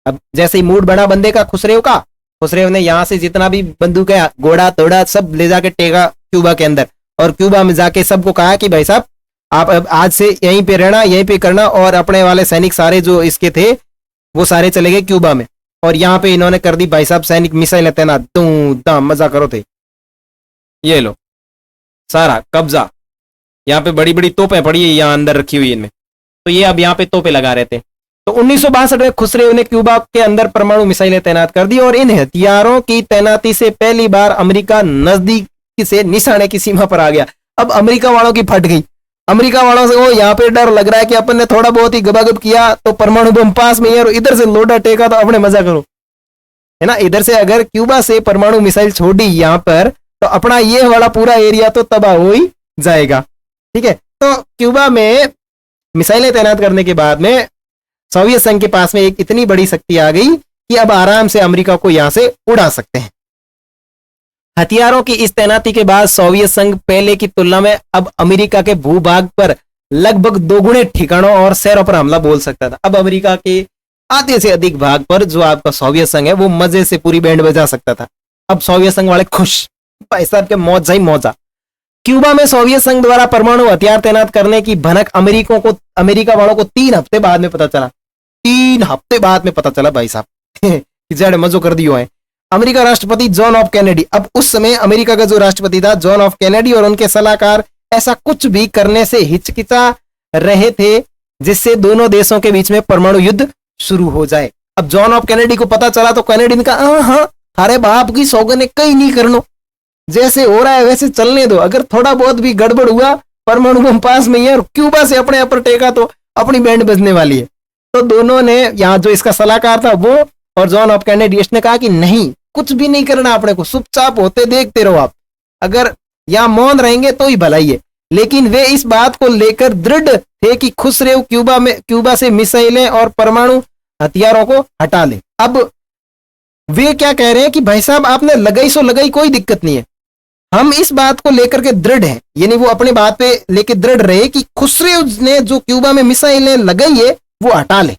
अब जैसे ही मूड बना बंदे का खुसरेव ने यहां से जितना भी बंदूक है, घोड़ा तोड़ा सब ले जाके टेका क्यूबा के अंदर, और क्यूबा में जाके सबको कहा कि भाई साहब आप आज से यहीं पे रहना, यहीं पे करना, और अपने वाले सैनिक सारे जो इसके थे वो सारे चले गए क्यूबा में, और यहाँ पे इन्होंने कर दी भाई साहब सैनिक मिसाइलें तैनात, दाम मजा करो थे, ये लो सारा कब्जा, यहाँ पे बड़ी बड़ी तोपें पड़ी है यहाँ अंदर रखी हुई इनमें, तो ये अब यहाँ पे तोपें लगा रहे थे। तो 1962 में खुसरेव ने क्यूबा के अंदर परमाणु मिसाइलें तैनात कर दी, और इन हथियारों की तैनाती से पहली बार अमेरिका नजदीक से निशाने की सीमा पर आ गया। अब अमेरिका वालों की फट गई, अमेरिका वालों से वो यहाँ पे डर लग रहा है कि अपन ने थोड़ा बहुत ही गबागब किया तो परमाणु बम पास में है और इधर से लोडा टेका तो अपने मजा करो, है ना। इधर से अगर क्यूबा से परमाणु मिसाइल छोड़ी यहाँ पर तो अपना ये वाला पूरा एरिया तो तबाह हो ही जाएगा, ठीक है। तो क्यूबा में मिसाइलें तैनात करने के बाद में सोवियत संघ के पास में एक इतनी बड़ी शक्ति आ गई कि अब आराम से अमेरिका को यहां से उड़ा सकते हैं। हथियारों की इस तैनाती के बाद सोवियत संघ पहले की तुलना में अब अमेरिका के भूभाग पर लगभग दोगुने ठिकानों और शहरों पर हमला बोल सकता था। अब अमेरिका के आधे से अधिक भाग पर जो आपका सोवियत संघ है वो मजे से पूरी बैंड बजा सकता था। अब सोवियत संघ वाले खुश, भाई साहब के मौजा ही मौजा। क्यूबा में सोवियत संघ द्वारा परमाणु हथियार तैनात करने की भनक अमेरिका वालों को 3 हफ्ते बाद में पता चला। 3 हफ्ते बाद में पता चला भाई साहब जड़ मजो कर दियो है। अमेरिका राष्ट्रपति जॉन ऑफ कैनेडी, अब उस समय अमेरिका का जो राष्ट्रपति था जॉन ऑफ कैनेडी और उनके सलाहकार ऐसा कुछ भी करने से हिचकिचा रहे थे जिससे दोनों देशों के बीच में परमाणु युद्ध शुरू हो जाए। अब जॉन ऑफ कैनेडी को पता चला तो कैनेडी ने कहा हाँ थारे बाप की सौगन है कहीं नहीं करनो, जैसे हो रहा है वैसे चलने दो, अगर थोड़ा बहुत भी गड़बड़ हुआ परमाणु बम पास में ही है और क्यूबा से अपने ऊपर टेका तो अपनी बैंड बजने वाली है। तो दोनों ने यहाँ जो इसका सलाहकार था वो और जॉन ऑफ कैनेडी ने कहा कि नहीं कुछ भी नहीं करना, अपने को चुपचाप होते देखते रहो, आप अगर यहाँ मौन रहेंगे तो ही भलाई है। लेकिन वे इस बात को लेकर दृढ़ थे कि खुसरेव क्यूबा से मिसाइलें और परमाणु हथियारों को हटा ले। अब वे क्या कह रहे हैं कि भाई साहब आपने लगाई सो लगाई, कोई दिक्कत नहीं है, हम इस बात को लेकर के दृढ़ हैं, यानी वो अपने बात पे लेके दृढ़ रहे कि खुसरेव ने जो क्यूबा में मिसाइलें लगाई है वो हटा ले।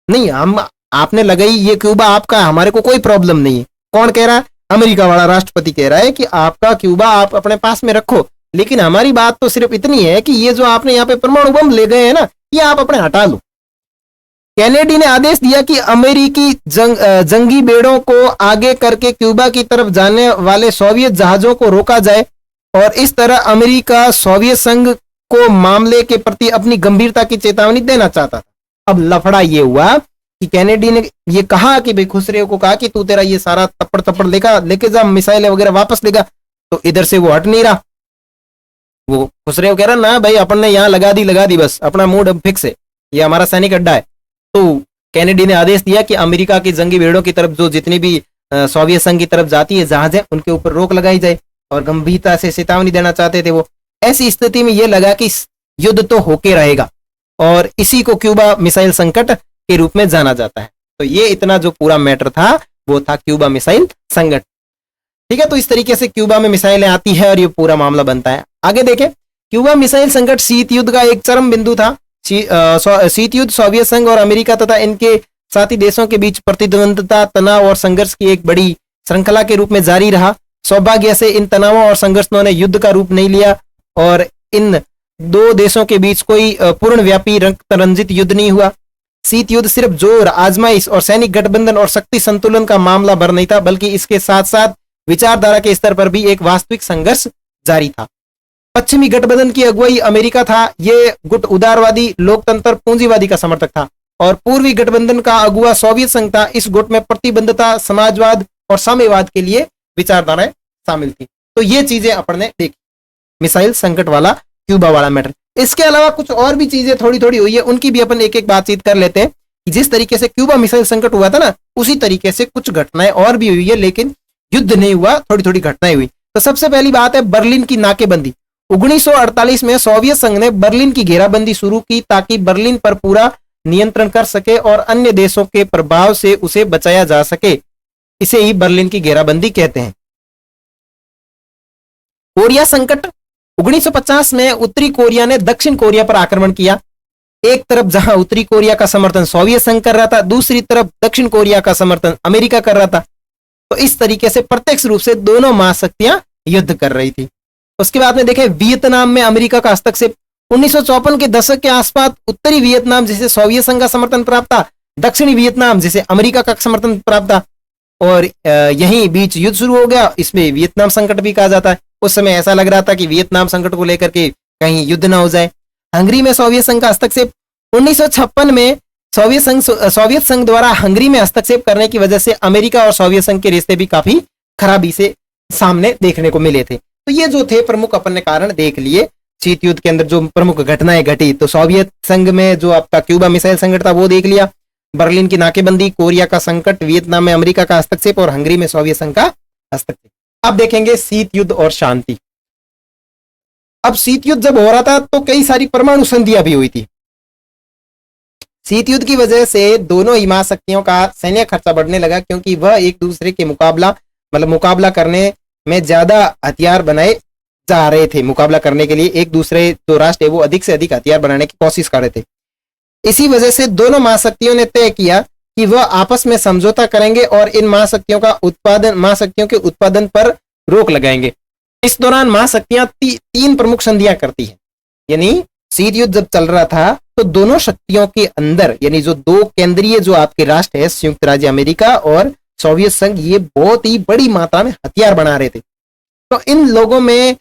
नहीं हम आपने लगाई, ये क्यूबा आपका, हमारे को कोई प्रॉब्लम नहीं है। कौन कह रहा है? अमेरिका वाला राष्ट्रपति कह रहा है कि आपका क्यूबा आप अपने पास में रखो, लेकिन हमारी बात तो सिर्फ इतनी है कि ये जो आपने यहाँ पे परमाणु बम ले गए हैं ना ये आप अपने हटा लो। कैनेडी ने आदेश दिया कि अमेरिकी जंगी बेड़ों को आगे करके क्यूबा की तरफ जाने वाले सोवियत जहाजों को रोका जाए और इस तरह अमेरिका सोवियत संघ को मामले के प्रति अपनी गंभीरता की चेतावनी देना चाहता था। अब लफड़ा ये हुआ कि कैनेडी ने ये कहा कि भाई खुसरेव को कहा कि तू तेरा ये सारा तप्पड़ लेके जा, मिसाइल वगैरह वापस लेगा, तो इधर से वो हट नहीं रहा। वो खुसरेव कह रहा ना भाई अपन ने यहाँ लगा दी, बस अपना मूड अब फिक्स है, ये हमारा सैनिक अड्डा है। तो कैनेडी ने आदेश दिया कि अमेरिका की जंगी बेड़ों की तरफ जो जितनी भी सोवियत संघ की तरफ जाती है जहाज है उनके ऊपर रोक लगाई जाए और गंभीरता से चेतावनी देना चाहते थे वो। ऐसी स्थिति में यह लगा कि युद्ध तो होके रहेगा और इसी को क्यूबा मिसाइल संकट के रूप में जाना जाता है। तो ये इतना जो पूरा मैटर था वो था क्यूबा मिसाइल संकट। ठीक है, तो इस तरीके से क्यूबा में मिसाइलें आती है और ये पूरा मामला बनता है। आगे देखें, क्यूबा मिसाइल संकट शीत युद्ध का एक चरम बिंदु था। शीत युद्ध सोवियत संघ और अमेरिका तथा इनके साथी देशों के बीच प्रतिद्वंदता, तनाव और संघर्ष की एक बड़ी श्रृंखला के रूप में जारी रहा। सौभाग्य से इन तनावों और संघर्षों ने युद्ध का रूप नहीं लिया और इन दो देशों के बीच कोई पूर्णव्यापी रक्त रंजित युद्ध नहीं हुआ। शीत युद्ध सिर्फ जोर आजमाइश और सैनिक गठबंधन और शक्ति संतुलन का मामला भर नहीं था, बल्कि इसके साथ साथ विचारधारा के स्तर पर भी एक वास्तविक संघर्ष जारी था। पश्चिमी गठबंधन की अगुवाई अमेरिका था। ये गुट उदारवादी, लोकतंत्र, पूंजीवादी का समर्थक था और पूर्वी गठबंधन का अगुवा सोवियत संघ था। इस गुट में प्रतिबद्धता, समाजवाद और साम्यवाद के लिए विचारधाराएं शामिल थी। तो ये चीजें अपन ने देखी, मिसाइल संकट वाला क्यूबा वाला मैटर। इसके अलावा कुछ और भी चीजें थोड़ी थोड़ी हुई है, उनकी भी अपन एक एक बातचीत कर लेते हैं कि जिस तरीके से क्यूबा मिसाइल संकट हुआ था ना उसी तरीके से कुछ घटनाएं और भी हुई है, लेकिन युद्ध नहीं हुआ, थोड़ी थोड़ी घटनाएं हुई। तो सबसे पहली बात है बर्लिन की नाकेबंदी। 1948 में सोवियत संघ ने बर्लिन की घेराबंदी शुरू की ताकि बर्लिन पर पूरा नियंत्रण कर सके और अन्य देशों के प्रभाव से उसे बचाया जा सके। इसे ही बर्लिन की घेराबंदी कहते हैं। कोरिया संकट। 1950 में उत्तरी कोरिया ने दक्षिण कोरिया पर आक्रमण किया। एक तरफ जहां उत्तरी कोरिया का समर्थन सोवियत संघ कर रहा था, दूसरी तरफ दक्षिण कोरिया का समर्थन अमेरिका कर रहा था। तो इस तरीके से प्रत्यक्ष रूप से दोनों महाशक्तियां युद्ध कर रही थी। उसके बाद में देखें वियतनाम में अमेरिका का हस्तक्षेप। 1954 के दशक के आसपास उत्तरी वियतनाम जिसे सोवियत संघ का समर्थन प्राप्त था, दक्षिणी वियतनाम जिसे अमेरिका का समर्थन प्राप्त था, और यहीं बीच युद्ध शुरू हो गया। इसमें वियतनाम संकट भी कहा जाता है। उस समय ऐसा लग रहा था कि वियतनाम संकट को लेकर के कहीं युद्ध ना हो जाए। हंगरी में सोवियत संघ का हस्तक्षेप। 1956 में सोवियत संघ द्वारा हंगरी में हस्तक्षेप करने की वजह से अमेरिका और सोवियत संघ के रिश्ते भी काफी खराबी से सामने देखने को मिले थे। तो ये जो थे प्रमुख अपन ने कारण देख लिए शीत युद्ध के अंदर जो प्रमुख घटनाएं घटी, तो सोवियत संघ में जो आपका क्यूबा मिसाइल संकट था वो देख लिया, बर्लिन की नाकेबंदी, कोरिया का संकट, वियतनाम में अमेरिका का हस्तक्षेप और हंगरी में सोवियत संघ का हस्तक्षेप। अब देखेंगे शीत युद्ध और शांति। अब शीत युद्ध जब हो रहा था तो कई सारी परमाणु संधियां भी हुई थी। शीत युद्ध की वजह से दोनों ही महाशक्तियों का सैन्य खर्चा बढ़ने लगा, क्योंकि वह एक दूसरे के मुकाबला करने में ज्यादा हथियार बनाए जा रहे थे। मुकाबला करने के लिए एक दूसरे जो राष्ट्र है वो अधिक से अधिक हथियार बनाने की कोशिश कर रहे थे। इसी वजह से दोनों महाशक्तियों ने तय किया कि वह आपस में समझौता करेंगे और इन महाशक्तियों के उत्पादन पर रोक लगाएंगे। इस दौरान महाशक्तियां तीन प्रमुख संधियां करती हैं। यानी शीत युद्ध जब चल रहा था तो दोनों शक्तियों के अंदर, यानी जो दो केंद्रीय जो आपके राष्ट्र है, संयुक्त राज्य अमेरिका और सोवियत संघ, ये बहुत ही बड़ी मात्रा में हथियार बना रहे थे। तो इन लोगों में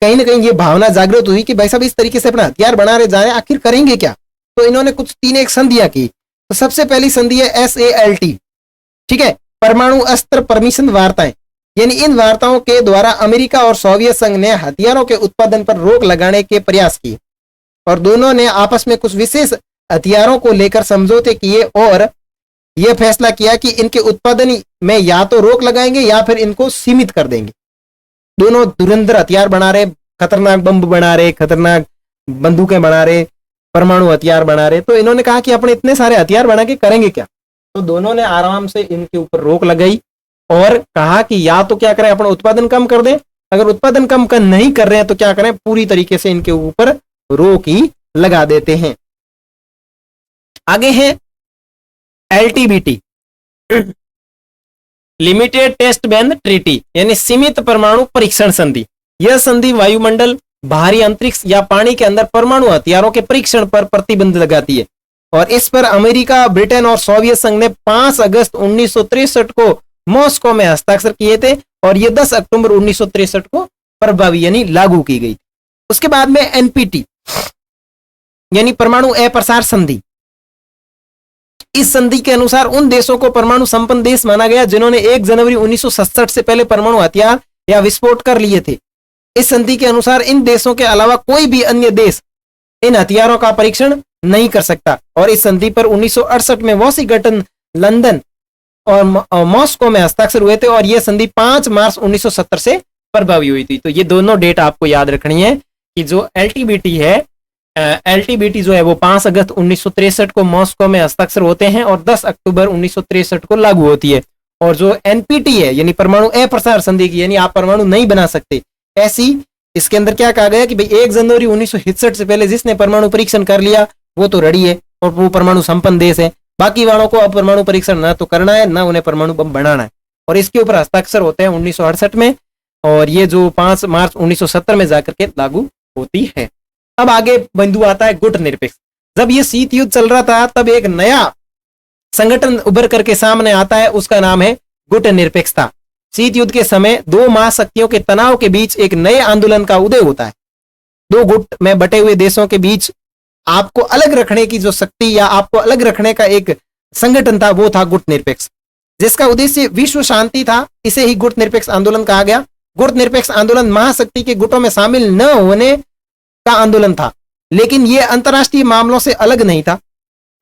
कहीं ना कहीं ये भावना जागृत हुई कि भाई साहब इस तरीके से अपना हथियार बना रहे जा रहे हैं, आखिर करेंगे क्या। तो इन्होंने कुछ 3 संधियां की। तो सबसे पहली संधि है SALT, ठीक है, परमाणु अस्त्र परमिशन वार्ताएं। यानी इन वार्ताओं के द्वारा अमेरिका और सोवियत संघ ने हथियारों के उत्पादन पर रोक लगाने के प्रयास किए और दोनों ने आपस में कुछ विशेष हथियारों को लेकर समझौते किए और यह फैसला किया कि इनके उत्पादन में या तो रोक लगाएंगे या फिर इनको सीमित कर देंगे। दोनों धुरंधर हथियार बना रहे, खतरनाक बम बना रहे, खतरनाक बंदूकें बना रहे, परमाणु हथियार बना रहे। तो इन्होंने कहा कि अपने इतने सारे हथियार बना के करेंगे क्या। तो दोनों ने आराम से इनके ऊपर रोक लगाई और कहा कि या तो क्या करें, अपना उत्पादन कम कर दें, अगर उत्पादन कम कर नहीं कर रहे हैं तो क्या करें, पूरी तरीके से इनके ऊपर रोक ही लगा देते हैं। आगे है LTBT, limited test ban treaty, यानी सीमित परमाणु परीक्षण संधि। यह संधि वायुमंडल, बाहरी अंतरिक्ष या पानी के अंदर परमाणु हथियारों के परीक्षण पर प्रतिबंध लगाती है और इस पर अमेरिका, ब्रिटेन और सोवियत संघ ने 5 अगस्त 1963 को मॉस्को में हस्ताक्षर किए थे और यह 10 अक्टूबर 1963 को प्रभावी यानी लागू की गई। उसके बाद में NPT यानी परमाणु अप्रसार संधि। इस संधि के अनुसार उन देशों को परमाणु संपन्न देश माना गया जिन्होंने 1 जनवरी 1967 से पहले परमाणु हथियार या विस्फोट कर लिए थे। इस संधि के अनुसार इन देशों के अलावा कोई भी अन्य देश इन हथियारों का परीक्षण नहीं कर सकता और इस संधि पर 1968 में वॉशिंगटन, लंदन और मॉस्को में हस्ताक्षर हुए थे और यह संधि 5 मार्च 1970 से प्रभावी हुई थी। तो ये दोनों डेट आपको याद रखनी है कि जो LTBT है, LTBT जो है वो 5 अगस्त 1963 को मॉस्को में हस्ताक्षर होते हैं और 10 अक्टूबर 1963 को लागू होती है। और जो NPT है यानी परमाणु अप्रसार संधि की, यानी आप परमाणु नहीं बना सकते ऐसी, इसके अंदर क्या कहा गया कि भाई 1 जनवरी 1961 से पहले जिसने परमाणु परीक्षण कर लिया वो तो रेडी है और वो परमाणु संपन्न देश है। बाकी वालों को अब परमाणु परीक्षण ना तो करना है ना उन्हें परमाणु बम बनाना है और इसके ऊपर हस्ताक्षर होते हैं 1968 में और ये जो 5 मार्च 1970 में जाकर के लागू होती है। अब आगे बिंदु आता है गुट निरपेक्ष। जब ये शीत युद्ध चल रहा था तब एक नया संगठन उभर करके सामने आता है, उसका नाम है गुट निरपेक्षता। शीत युद्ध के समय 2 महाशक्तियों के तनाव के बीच एक नए आंदोलन का उदय होता है। 2 गुट में बटे हुए देशों के बीच आपको अलग रखने की जो शक्ति या आपको अलग रखने का एक संगठन था वो था गुट निरपेक्ष, जिसका उद्देश्य विश्व शांति था। इसे ही गुट निरपेक्ष आंदोलन कहा गया। गुट निरपेक्ष आंदोलन महाशक्ति के गुटों में शामिल न होने का आंदोलन था, लेकिन यह अंतरराष्ट्रीय मामलों से अलग नहीं था।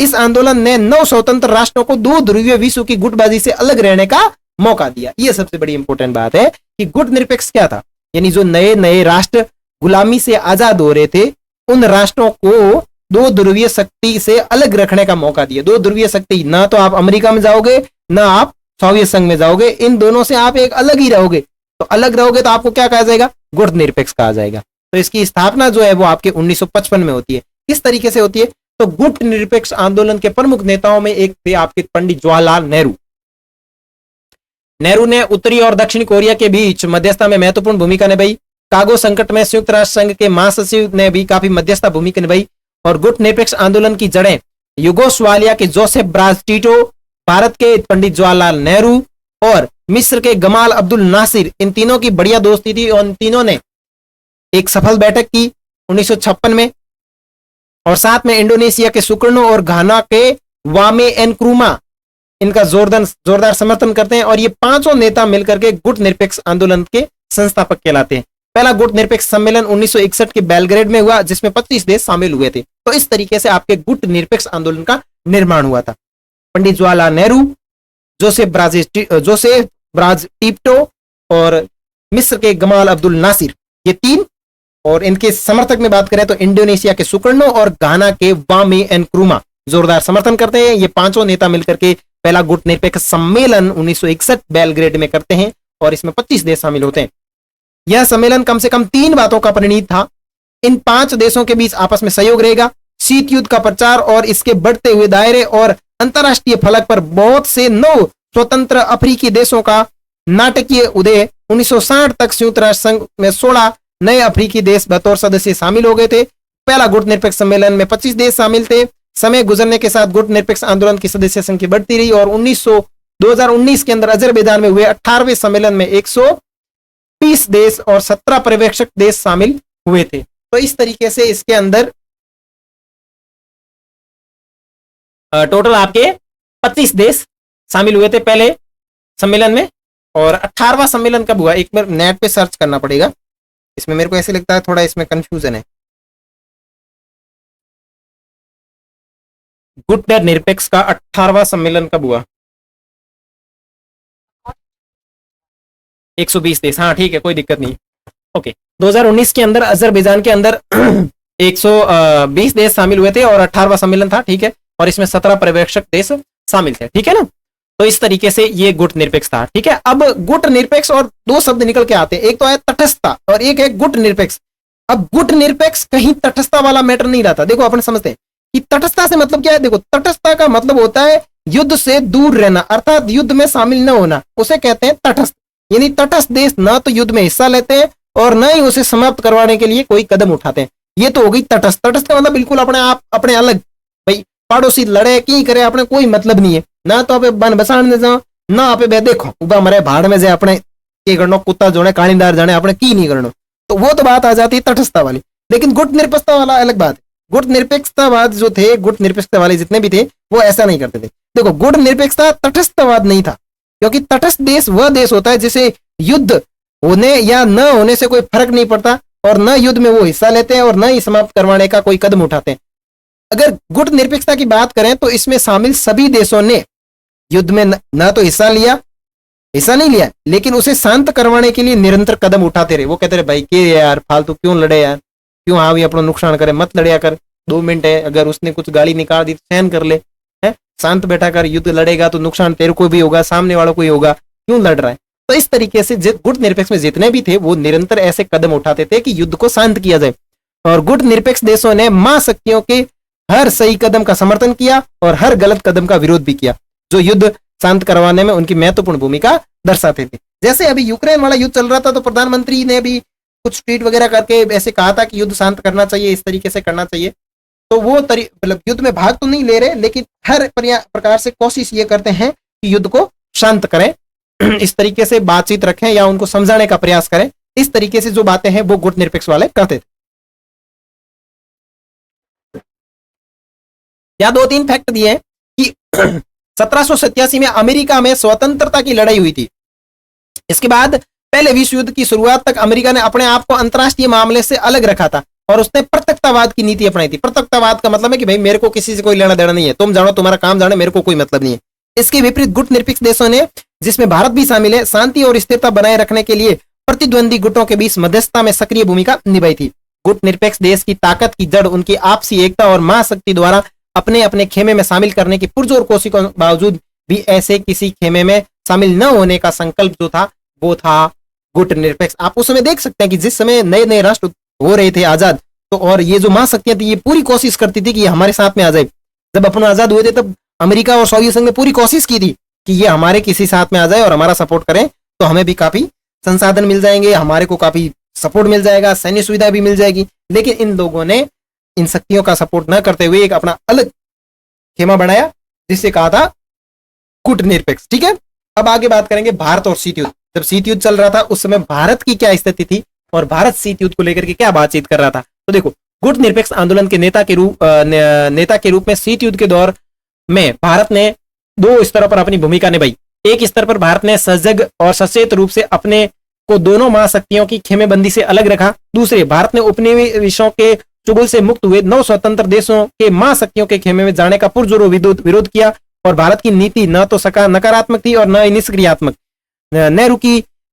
इस आंदोलन ने 9 स्वतंत्र राष्ट्रों को 2 ध्रुवीय विश्व की गुटबाजी से अलग रहने का मौका दिया। यह सबसे बड़ी इंपॉर्टेंट बात है कि गुट निरपेक्ष क्या था, यानी जो नए नए राष्ट्र गुलामी से आजाद हो रहे थे उन राष्ट्रों को 2 ध्रुवीय शक्ति से अलग रखने का मौका दिया। 2 ध्रुवीय शक्ति, ना तो आप अमेरिका में जाओगे ना आप सोवियत संघ में जाओगे, इन दोनों से आप एक अलग ही रहोगे। तो अलग रहोगे तो आपको क्या कहा जाएगा, गुट निरपेक्ष कहा जाएगा। तो इसकी स्थापना जो है वो आपके 1955 में होती है। किस तरीके से होती है, तो गुट निरपेक्ष आंदोलन के प्रमुख नेताओं में एक थे आपके पंडित जवाहरलाल नेहरू। नेहरू ने उत्तरी और दक्षिणी कोरिया के बीच मध्यस्थता में महत्वपूर्ण भूमिका निभाई। कागो संकट में संयुक्त राष्ट्र संघ के महासचिव ने भी काफी मध्यस्थता भूमिका निभाई। और गुट निरपेक्ष आंदोलन की जड़ें युगोस्लाविया के जोसेफ ब्राज टीटो, भारत के पंडित जवाहरलाल नेहरू और मिस्र के गमाल अब्दुल नासिर, इन तीनों की बढ़िया दोस्ती थी और इन तीनों ने एक सफल बैठक की 1956 में और साथ में इंडोनेशिया के सुकर्णो और घाना के वामे एनक्रूमा इनका जोरदार समर्थन करते हैं और ये 5 नेता मिलकर के गुट निरपेक्ष आंदोलन के संस्थापक कहलाते हैं। पहला गुट निरपेक्ष सम्मेलन 1961 के बेलग्रेड में हुआ, जिसमें 25 देश शामिल हुए थे। तो इस तरीके से आपके गुट निरपेक्ष आंदोलन का निर्माण हुआ था। Pandit Jawaharlal Nehru, Joseph Broz Tito और मिस्र के गमाल अब्दुल नासिर, ये तीन, और इनके समर्थक में बात करें तो इंडोनेशिया के सुकर्णो और घाना के वामे एन क्रूमा जोरदार समर्थन करते हैं। ये पांचों नेता मिलकर के पहला गुट निरपेक्ष सम्मेलन 1961 बेलग्रेड में करते हैं और इसमें 25 देश शामिल होते हैं। यह सम्मेलन कम से कम 3 बातों का परिणीत था। इन 5 देशों के बीच आपस में सहयोग रहेगा, शीत युद्ध का प्रचार और इसके बढ़ते हुए दायरे और अंतरराष्ट्रीय फलक पर बहुत से 9 स्वतंत्र अफ्रीकी देशों का नाटकीय उदय। 1960 तक संयुक्त राष्ट्र संघ में 16 नए अफ्रीकी देश बतौर सदस्य शामिल हो गए थे। पहला गुट निरपेक्ष सम्मेलन में 25 देश शामिल थे। समय गुजरने के साथ गुट निरपेक्ष आंदोलन की सदस्य संख्या बढ़ती रही और 2019 के अंदर अजरबैजान में हुए 18वें सम्मेलन में 120 देश और 17 पर्यवेक्षक देश शामिल हुए थे। तो इस तरीके से इसके अंदर टोटल आपके 25 देश शामिल हुए थे पहले सम्मेलन में। और 18वां सम्मेलन कब हुआ, एक बार नेट पे सर्च करना पड़ेगा, इसमें मेरे को ऐसे लगता है थोड़ा इसमें कंफ्यूजन है। गुट निरपेक्ष का 18वां सम्मेलन कब हुआ? 120 देश, हाँ ठीक है, कोई दिक्कत नहीं। ओके, 2019 के अंदर अजरबैजान के अंदर 120 देश शामिल हुए थे और 18वां सम्मेलन था, ठीक है, और इसमें 17 पर्यवेक्षक देश शामिल थे, ठीक है ना। तो इस तरीके से ये गुट निरपेक्ष था, ठीक है। अब गुट निरपेक्ष और 2 शब्द निकल के आते हैं, एक तो है तटस्थता और एक है गुट निरपेक्ष। अब गुट निरपेक्ष कहीं तटस्थता वाला मैटर नहीं रहता। देखो अपन समझते हैं कि तटस्थता से मतलब क्या है। देखो, तटस्थता का मतलब होता है युद्ध से दूर रहना, अर्थात युद्ध में शामिल न होना, उसे कहते हैं तटस्थ। यानी तटस्थ देश ना तो युद्ध में हिस्सा लेते हैं और न ही उसे समाप्त करवाने के लिए कोई कदम उठाते हैं। ये तो हो गई तटस्थ। तटस्थ का मतलब बिल्कुल अपने आप, अपने अलग, भाई पड़ोसी लड़े की करे, अपने कोई मतलब नहीं है, ना तो आप बन बसाने जाओ, ना आप बे देखो उबा मरे भाड़ में जाए अपने के करनो, कुत्ता जोड़े कालीदार जाने अपने की नहीं करनो, तो वो तो बात आ जाती है तटस्थता वाली। लेकिन गुट निरपेक्षता वाला अलग बात है। गुट निरपेक्षतावाद जो थे, गुट निरपेक्षता वाले जितने भी थे, वो ऐसा नहीं करते थे। देखो, गुट निरपेक्षता तटस्थतावाद नहीं था, क्योंकि तटस्थ देश वह देश होता है जिसे युद्ध होने या न होने से कोई फर्क नहीं पड़ता और न युद्ध में वो हिस्सा लेते हैं और न ही समाप्त करवाने का कोई कदम उठाते हैं। अगर गुट निरपेक्षता की बात करें तो इसमें शामिल सभी देशों ने युद्ध में न तो हिस्सा नहीं लिया, लेकिन उसे शांत करवाने के लिए निरंतर कदम उठाते रहे। वो कहते रहे भाई के यार फालतू क्यों लड़े यार, क्यों हाँ भी अपना नुकसान करे, मत लड़िया कर, 2 मिनट है, अगर उसने कुछ गाली निकाल दी तो सहन कर ले, है शांत बैठा कर, युद्ध लड़ेगा तो नुकसान तेरे को भी होगा, सामने वालों को ही होगा, क्यों लड़ रहा है। तो इस तरीके से गुट निरपेक्ष में जितने भी थे वो निरंतर ऐसे कदम उठाते थे कि युद्ध को शांत किया जाए। और गुट निरपेक्ष देशों ने महाशक्तियों के हर सही कदम का समर्थन किया और हर गलत कदम का विरोध भी किया, जो युद्ध शांत करवाने में उनकी महत्वपूर्ण भूमिका दर्शाते थे। जैसे अभी यूक्रेन वाला युद्ध चल रहा था तो प्रधानमंत्री ने भी कुछ ट्वीट वगैरह करके ऐसे कहा था कि युद्ध शांत करना चाहिए, इस तरीके से करना चाहिए। तो वो मतलब युद्ध में भाग तो नहीं ले रहे, लेकिन हर प्रकार से कोशिश ये करते हैं कि युद्ध को शांत करें, इस तरीके से बातचीत रखें या उनको समझाने का प्रयास करें। इस तरीके से जो बातें हैं वो गुट निरपेक्ष वाले करते थे। या 2-3 फैक्ट दिए कि 1787 में अमेरिका में स्वतंत्रता की लड़ाई हुई थी। इसके बाद पहले विश्व युद्ध की शुरुआत तक अमेरिका ने अपने आप को अंतरराष्ट्रीय मामले से अलग रखा था और उसने प्रत्यक्षतावाद की नीति अपनाई थी। प्रत्यक्षतावाद का मतलब है कि भाई मेरे को किसी से कोई लेना देना नहीं है, तुम जानो तुम्हारा काम जाने, मेरे को कोई मतलब नहीं है। इसके विपरीत गुट निरपेक्ष देशों ने, जिसमें भारत भी शामिल है, शांति और स्थिरता बनाए रखने के लिए प्रतिद्वंदी गुटों के बीच मध्यस्थता में सक्रिय भूमिका निभाई थी। गुट निरपेक्ष देश की ताकत की जड़ उनकी आपसी एकता और महाशक्ति द्वारा अपने अपने खेमे में शामिल करने की पुरजोर कोशिश के बावजूद भी ऐसे किसी खेमे में शामिल न होने का संकल्प जो था वो था गुट निरपेक्ष। आप उस समय देख सकते हैं कि जिस समय नए नए राष्ट्र हो रहे थे आजाद, तो और ये जो महाशक्तियां थी ये पूरी कोशिश करती थी कि ये हमारे साथ में आ जाए। जब अपन आजाद हुए थे तब अमेरिका और सोवियत संघ ने पूरी कोशिश की थी कि ये हमारे किसी साथ में आ जाए और हमारा सपोर्ट करें, तो हमें भी काफी संसाधन मिल जाएंगे, हमारे को काफी सपोर्ट मिल जाएगा, सैन्य सुविधा भी मिल जाएगी। लेकिन इन लोगों ने इन शक्तियों का सपोर्ट न करते हुए एक अपना अलग खेमा बनाया जिससे कहा था गुट निरपेक्ष। ठीक है, अब आगे बात करेंगे भारत और शीत युद्ध। जब शीत युद्ध चल रहा था उस समय भारत की क्या स्थिति थी और भारत शीत युद्ध को लेकर के क्या बातचीत कर रहा था। तो देखो, गुट निरपेक्ष आंदोलन के नेता के रूप में शीत युद्ध के दौर में भारत ने 2 स्तरों पर अपनी भूमिका निभाई। एक स्तर पर भारत ने सजग और सचेत रूप से अपने को दोनों महाशक्तियों की खेमेबंदी से अलग रखा। दूसरे, भारत ने उपनिवेशों के चुगल से मुक्त हुए 9 स्वतंत्र देशों के महाशक्तियों के खेमे में जाने का पुरजोर विरोध किया और भारत की नीति न तो नकारात्मक थी और न ही निष्क्रियात्मक।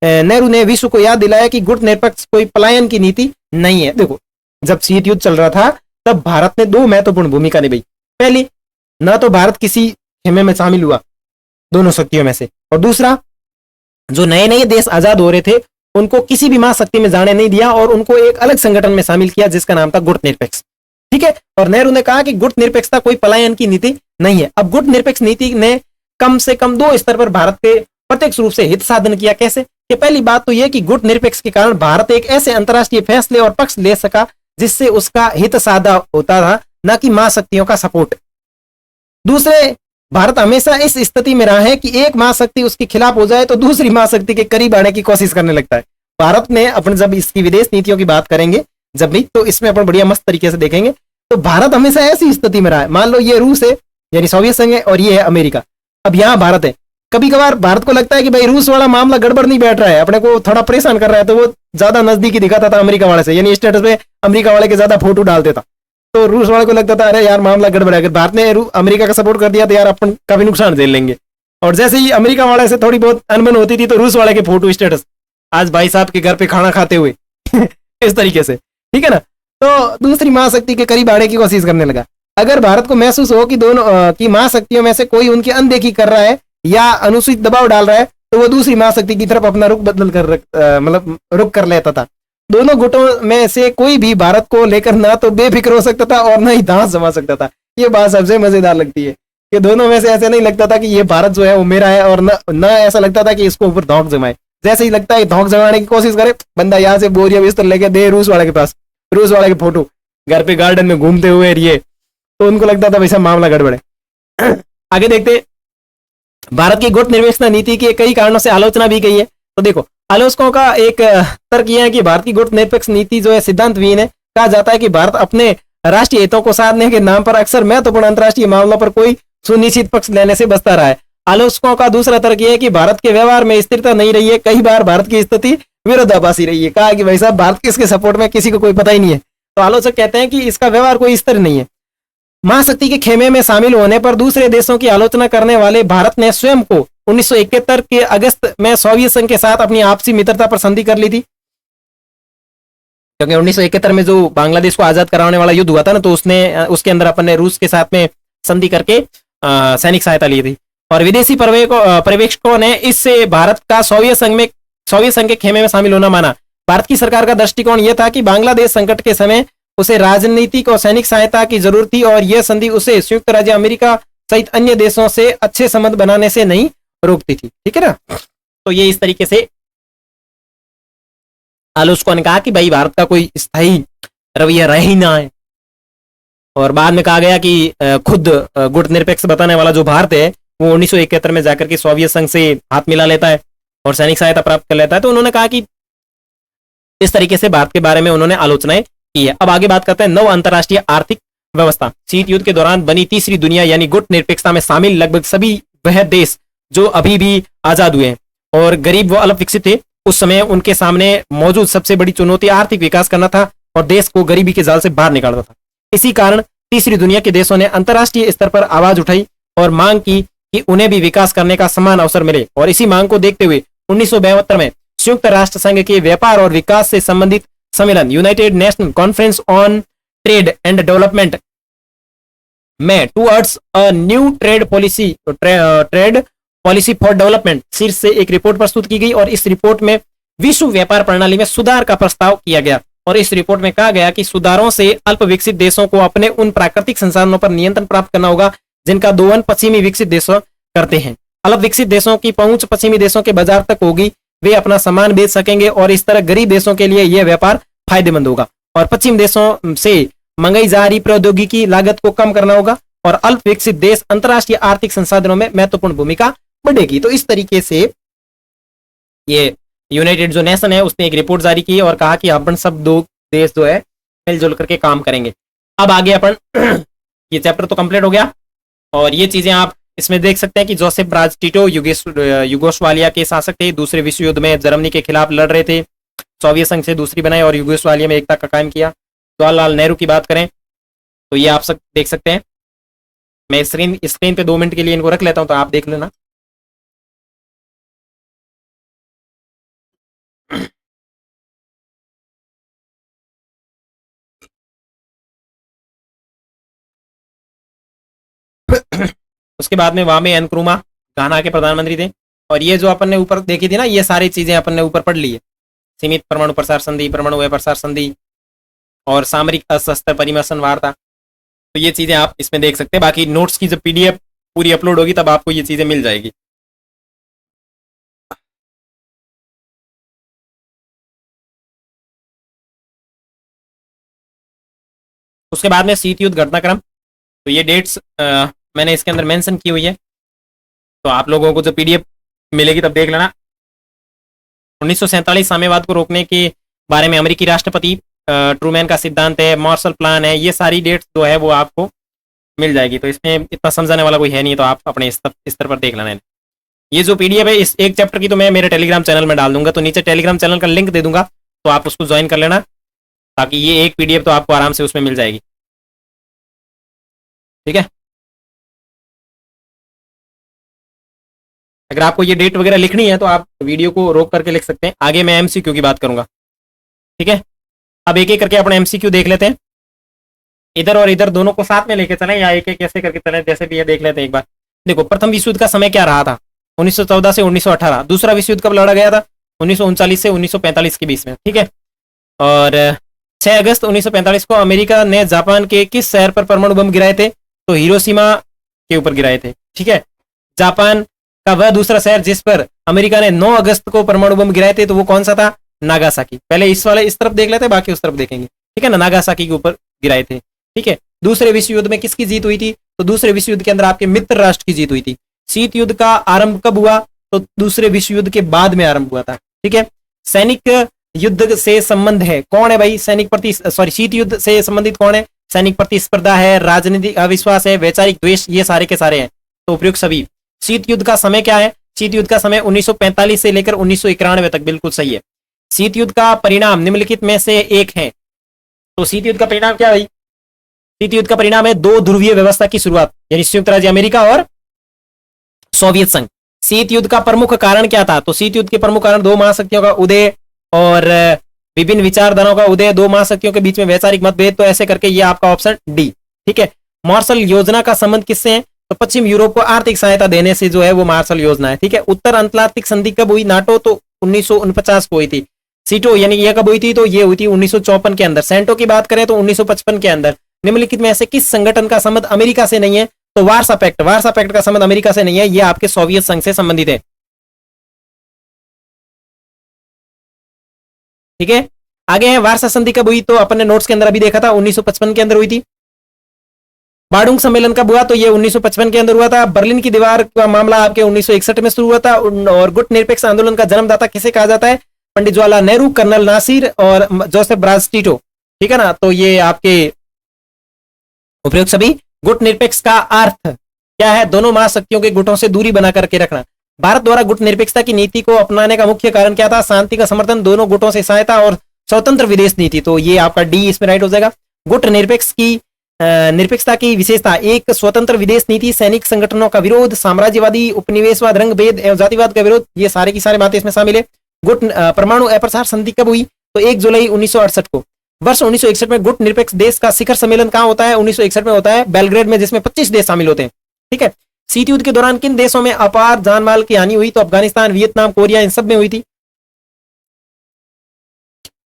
नेहरू ने विश्व को याद दिलाया कि गुट निरपेक्ष कोई पलायन की नीति नहीं है। देखो, जब शीत युद्ध चल रहा था तब भारत ने 2 महत्वपूर्ण भूमिका निभाई। पहली, न तो भारत किसी खेमे में शामिल हुआ दोनों शक्तियों में से, और दूसरा, जो नए नए देश आजाद हो रहे थे उनको किसी भी महाशक्ति में जाने नहीं दिया और उनको एक अलग संगठन में शामिल किया जिसका नाम था गुट निरपेक्ष। ठीक है, और नेहरू ने कहा कि गुट निरपेक्षता कोई पलायन की नीति नहीं है। अब गुट निरपेक्ष नीति ने कम से कम 2 स्तर पर भारत के प्रत्यक्ष रूप से हित साधन किया। कैसे? कि पहली बात तो यह कि गुट निरपेक्ष के कारण भारत एक ऐसे अंतर्राष्ट्रीय फैसले और पक्ष ले सका जिससे उसका हित साधा होता था, न कि महाशक्तियों का सपोर्ट। दूसरे, भारत हमेशा इस स्थिति में रहा है कि एक महाशक्ति उसके खिलाफ हो जाए तो दूसरी महाशक्ति के करीब आने की कोशिश करने लगता है। भारत ने अपन जब इसकी विदेश नीतियों की बात करेंगे जब भी, तो इसमें अपन बढ़िया मस्त तरीके से देखेंगे। तो भारत हमेशा ऐसी स्थिति में रहा है, मान लो ये रूस है यानी सोवियत संघ है और ये है अमेरिका। अब यहाँ भारत है, कभी कभार भारत को लगता है कि भाई रूस वाला मामला गड़बड़ नहीं बैठ रहा है, अपने को थोड़ा परेशान कर रहा है, तो वो ज्यादा नजदीकी दिखाता था अमेरिका वाले से, यानी स्टेटस पे अमेरिका वाले के ज्यादा फोटो डालते था। तो रूस वाले को लगता था अरे यार मामला गड़बड़ है, अगर भारत ने अमेरिका का सपोर्ट कर दिया तो यार अपन काफी नुकसान झेल लेंगे। और जैसे ही अमेरिका वाले से थोड़ी बहुत अनबन होती थी तो रूस वाले के फोटो स्टेटस, आज भाई साहब के घर पे खाना खाते हुए इस तरीके से। ठीक है ना, तो दूसरी महाशक्ति के करीब आने की कोशिश करने लगा। अगर भारत को महसूस हो कि दोनों की महाशक्तियों में से कोई उनकी अनदेखी कर रहा है या अनुचित दबाव डाल रहा है तो वो दूसरी महाशक्ति की तरफ अपना रुख बदल कर मतलब रुख कर लेता था। दोनों गुटों में से कोई भी भारत को लेकर ना तो बेफिक्र हो सकता था और ना ही दांत जमा सकता था। ये बात सबसे मजेदार लगती है कि दोनों में से ऐसे नहीं लगता था कि ये भारत जो है वो मेरा है, और न ऐसा लगता था कि इसको ऊपर धौंक जमाए। जैसे ही लगता है धौंक जमाने की कोशिश करे, बंदा यहाँ से बोरिया बिस्तर लेके दे रूस वाले के पास, रूस वाले के फोटो घर पे गार्डन में घूमते हुए ये, तो उनको लगता था वैसा मामला गड़बड़ है। आगे देखते, भारत की गुट निरपेक्ष नीति की कई कारणों से आलोचना भी की है। तो देखो, आलोचकों का एक तर्क यह है कि भारत की गुट निरपेक्ष नीति जो है सिद्धांतहीन है। कहा जाता है कि भारत अपने राष्ट्रीय हितों को साधने के नाम पर अक्सर महत्वपूर्ण अंतर्राष्ट्रीय मामलों पर कोई सुनिश्चित पक्ष लेने से बचता रहा है। आलोचकों का दूसरा तर्क यह है कि भारत के व्यवहार में स्थिरता नहीं रही है, कई बार भारत की स्थिति विरोधाभासी रही है। कहा कि भाई साहब भारत किसके सपोर्ट में किसी को कोई पता ही नहीं है। तो आलोचक कहते हैं कि इसका व्यवहार कोई स्थिर नहीं है। महाशक्ति के खेमे में शामिल होने पर दूसरे देशों की आलोचना करने वाले भारत ने स्वयं को 1971 के अगस्त में सोवियत संघ के साथ अपनी आपसी मित्रता पर संधि कर ली थी, क्योंकि 1971 में जो बांग्लादेश को आजाद कराने वाला युद्ध हुआ था ना, तो उसके अंदर अपन ने रूस के साथ में संधि करके सैनिक सहायता ली थी। और विदेशी पर्यवेक्षकों ने इससे भारत का सोवियत संघ के खेमे में शामिल होना माना। भारत की सरकार का दृष्टिकोण यह था कि बांग्लादेश संकट के समय उसे राजनीतिक और सैनिक सहायता की जरूरत थी और यह संधि उसे संयुक्त राज्य अमेरिका सहित अन्य देशों से अच्छे संबंध बनाने से नहीं रोकती थी। ठीक है ना, तो ये इस तरीके से आलोचकों ने कहा कि भाई भारत का कोई स्थायी रवैया रह ही ना है। और बाद में कहा गया कि खुद गुट निरपेक्ष बताने वाला जो भारत है वो 1971 में जाकर के सोवियत संघ से हाथ मिला लेता है और सैनिक सहायता प्राप्त कर लेता है। तो उन्होंने कहा कि इस तरीके से भारत के बारे में उन्होंने आलोचनाएं की है। अब आगे बात करते हैं नव अंतरराष्ट्रीय आर्थिक व्यवस्था। शीत युद्ध के दौरान बनी तीसरी दुनिया यानी गुट निरपेक्षता में शामिल लगभग सभी वह देश जो अभी भी आजाद हुए हैं और गरीब व अल्प विकसित थे, उस समय उनके सामने मौजूद सबसे बड़ी चुनौती आर्थिक विकास करना था और देश को गरीबी के जाल से बाहर निकालना था। इसी कारण तीसरी दुनिया के देशों ने अंतरराष्ट्रीय स्तर पर आवाज उठाई और मांग की कि उन्हें भी विकास करने का समान अवसर मिले। और इसी मांग को देखते हुए 1972 में संयुक्त राष्ट्र संघ के व्यापार और विकास से संबंधित सम्मेलन united national conference on trade and development में towards a new trade policy for development शीर्ष से एक रिपोर्ट प्रस्तुत की गई और इस रिपोर्ट में विश्व व्यापार प्रणाली में सुधार का प्रस्ताव किया गया। और इस रिपोर्ट में कहा गया कि सुधारों से अल्प विकसित देशों को अपने उन प्राकृतिक संसाधनों पर नियंत्रण प्राप्त करना होगा जिनका दोहन पश्चिमी विकसित देशों करते हैं। अल्प विकसित देशों की पहुंच पश्चिमी देशों के बाजार तक होगी, वे अपना सामान बेच सकेंगे और इस तरह गरीब देशों के लिए यह व्यापार फायदेमंद होगा। और पश्चिम देशों से मंगाई जा रही प्रौद्योगिकी लागत को कम करना होगा और अल्प विकसित देश अंतरराष्ट्रीय आर्थिक संसाधनों में महत्वपूर्ण भूमिका बढ़ेगी। तो इस तरीके से ये यूनाइटेड जो नेशन है उसने एक रिपोर्ट जारी की और कहा कि अपन सब दो देश जो है मिलजुल करके काम करेंगे। अब आगे अपन ये चैप्टर तो कंप्लीट हो गया और ये चीजें आप इसमें देख सकते हैं कि जोसेफ ब्राज टिटो युगोस्लाविया के शासक थे, दूसरे विश्व युद्ध में जर्मनी के खिलाफ लड़ रहे थे, सोवियत संघ से दूसरी बनाई और युगोस्लाविया में एकता का कायम किया। जवाहरलाल नेहरू की बात करें तो ये आप सब देख सकते हैं। मैं स्क्रीन पे 2 मिनट के लिए इनको रख लेता हूं तो आप देख लेना। उसके बाद में वामे एनक्रुमा घाना के प्रधानमंत्री थे। और ये जो अपन ने ऊपर देखी थी ना, ये सारी चीजें अपन ने ऊपर पढ़ ली है। सीमित परमाणु प्रसार संधि, परमाणु अप्रसार संधि और सामरिक अशस्त्र परिमर्शन वार्ता, तो ये चीजें आप इसमें देख सकते हैं। बाकी नोट्स की जब पीडीएफ पूरी अपलोड होगी तब आपको ये चीजें मिल जाएगी। उसके बाद में शीत युद्ध घटनाक्रम, तो ये डेट्स मैंने इसके अंदर मेंशन की हुई है, तो आप लोगों को जो पीडीएफ मिलेगी तब देख लेना। 1947 साम्यवाद को रोकने के बारे में अमेरिकी राष्ट्रपति ट्रूमैन का सिद्धांत है, मार्शल प्लान है, ये सारी डेट्स जो है वो आपको मिल जाएगी। तो इसमें इतना समझाने वाला कोई है नहीं, तो आप अपने स्तर पर देख लेना। ये जो पीडीएफ है इस एक चैप्टर की तो मैं मेरे टेलीग्राम चैनल में डाल दूंगा, तो नीचे टेलीग्राम चैनल का लिंक दे दूंगा, तो आप उसको ज्वाइन कर लेना, ताकि ये एक पीडीएफ तो आपको आराम से उसमें मिल जाएगी। ठीक है, अगर आपको ये डेट वगैरह लिखनी है तो आप वीडियो को रोक करके लिख सकते हैं। आगे मैं एमसीक्यू की बात करूंगा। ठीक है, अब एक एक करके अपने एमसीक्यू देख लेते हैं। इधर और इधर दोनों को साथ में लेके चलें या एक एक कैसे करके चलें, जैसे भी ये देख लेते हैं एक बार। देखो, प्रथम विश्व युद्ध का समय क्या रहा था? 1914 से 1918। दूसरा विश्व युद्ध कब लड़ा गया था? 1939 से 1945 के बीच में। ठीक है, और 6 अगस्त 1945 को अमेरिका ने जापान के किस शहर पर परमाणु बम गिराए थे? तो हिरोशिमा के ऊपर गिराए थे। ठीक है, जापान का वह दूसरा शहर जिस पर अमेरिका ने 9 अगस्त को परमाणु बम गिराए थे, तो वो कौन सा था? नागासाकी। पहले इस तरफ देख लेते हैं, बाकी उस तरफ देखेंगे। ठीक है ना, नागासाकी के ऊपर गिराए थे। ठीक है, दूसरे विश्व युद्ध में किसकी जीत हुई थी? तो दूसरे विश्व युद्ध के अंदर आपके मित्र राष्ट्र की जीत हुई थी। शीत युद्ध का आरंभ कब हुआ? तो दूसरे विश्व युद्ध के बाद में आरंभ हुआ था। ठीक है, सैनिक युद्ध से संबंध है, कौन है भाई? शीत युद्ध से संबंधित कौन है? सैनिक प्रतिस्पर्धा है, राजनीतिक अविश्वास है, वैचारिक द्वेष, ये सारे के सारे हैं। तो उपयुक्त सभी। शीत युद्ध का समय क्या है? शीत युद्ध का समय 1945 से लेकर 1991 तक। बिल्कुल सही है। शीत युद्ध का परिणाम निम्नलिखित में से एक है। तो शीत युद्ध का परिणाम क्या है? शीत युद्ध का परिणाम है 2 ध्रुवीय व्यवस्था की शुरुआत, यानी संयुक्त राज्य अमेरिका और सोवियत संघ। शीत युद्ध का प्रमुख कारण क्या था? तो शीत युद्ध के प्रमुख कारण 2 महाशक्तियों का उदय और विभिन्न विचारधाराओं का उदय, 2 महाशक्तियों के बीच में वैचारिक मतभेद। तो ऐसे करके ये आपका ऑप्शन डी। ठीक है, मार्शल योजना का संबंध किससे है? तो पश्चिम यूरोप को आर्थिक सहायता देने से जो है वो मार्शल योजना है। ठीक है, उत्तर अटलांटिक संधि कब हुई? नाटो तो 1949 को हुई थी। सीटो यानी ये कब हुई थी? तो ये हुई थी 1954 के अंदर। सेंटो की बात करें तो 1955 के अंदर। निम्नलिखित में से किस संगठन का संबंध अमेरिका से नहीं है? तो वार्सा पैक्ट। वार्सा पैक्ट का संबंध अमेरिका से नहीं है, ये आपके सोवियत संघ से संबंधित है। ठीक है, आगे है वार्सा संधि कब हुई? तो अपन ने नोट्स के अंदर अभी देखा था 1955 के अंदर हुई थी। बाडुंग सम्मेलन कब हुआ? तो ये 1955 के अंदर हुआ था। बर्लिन की दीवार का मामला आपके 1961 में शुरू हुआ था। और गुट निरपेक्ष आंदोलन का जन्मदाता किसे कहा जाता है? पंडित जवाहरलाल नेहरू, कर्नल नासिर और जोसेफ ब्राज टिटो। ठीक है ना, तो ये आपके उपयुक्त सभी। गुट निरपेक्ष का अर्थ क्या है? दोनों महाशक्तियों के गुटों से दूरी बना करके रखना। भारत द्वारा गुट निरपेक्षता की नीति को अपनाने का मुख्य कारण क्या था? शांति का समर्थन, दोनों गुटों से सहायता और स्वतंत्र विदेश नीति। तो ये आपका डी इसमें राइट हो जाएगा। गुट निरपेक्षता की विशेषता, एक स्वतंत्र विदेश नीति, सैनिक संगठनों का विरोध, साम्राज्यवादी उपनिवेशवाद, रंग भेद एवं जातिवाद का विरोध, ये सारे की सारी बातें इसमें शामिल है। गुट परमाणु अप्रसार संधि कब हुई? तो 1 जुलाई 1968 को। वर्ष 1961 में गुट निरपेक्ष देश का शिखर सम्मेलन कहां होता है? 1961 में होता है बेलग्रेड में, जिसमें 25 देश शामिल होते हैं। ठीक है, शीत युद्ध के दौरान किन देशों में अपार जानमाल की हानि हुई? तो अफगानिस्तान, वियतनाम, कोरिया, इन सब में हुई थी।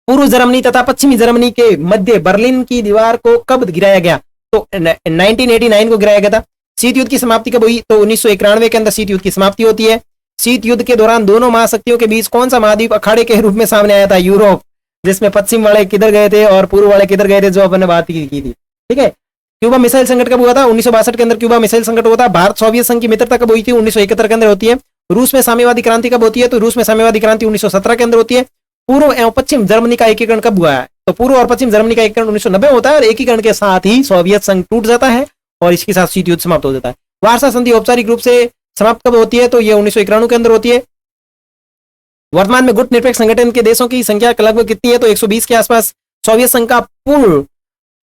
पूर्व जर्मनी तथा पश्चिमी जर्मनी के मध्य बर्लिन की दीवार को कब गिराया गया? तो 1989 को गिराया गया था। शीत युद्ध की समाप्ति कब हुई? तो 1991 के अंदर शीत युद्ध की समाप्ति होती है। शीत युद्ध के दौरान दोनों महाशक्तियों के बीच कौन सा महाद्वीप अखाड़े के रूप में सामने आया था? यूरोप, जिसमें पश्चिम वाले किधर गए थे और पूर्व वाले किधर गए थे, जो अपन ने बात की थी। ठीक है, क्यूबा मिसाइल संकट कब हुआ था? 1962 के अंदर क्यूबा मिसाइल संकट हुआ था। भारत सोवियत संघ की मित्रता कब हुई थी? 1971 के अंदर होती है। रूस में साम्यवादी क्रांति कब होती है? तो रूस में साम्यवादी क्रांति 1917 के अंदर होती है। पूर्व एवं पश्चिम जर्मनी का एकीकरण कब हुआ है? तो पूर्व और पश्चिम जर्मनी का एकीकरण 1990 होता है, और एकीकरण के साथ ही सोवियत संघ टूट जाता है और इसके साथ शीत युद्ध समाप्त हो जाता है। वार्सा संधि औपचारिक रूप से समाप्त कब होती है? तो ये 1991 के अंदर होती है। वर्तमान में गुट निरपेक्ष संगठन के देशों की संख्या लगभग कितनी है? तो 120 के आसपास। सोवियत संघ का पूर्ण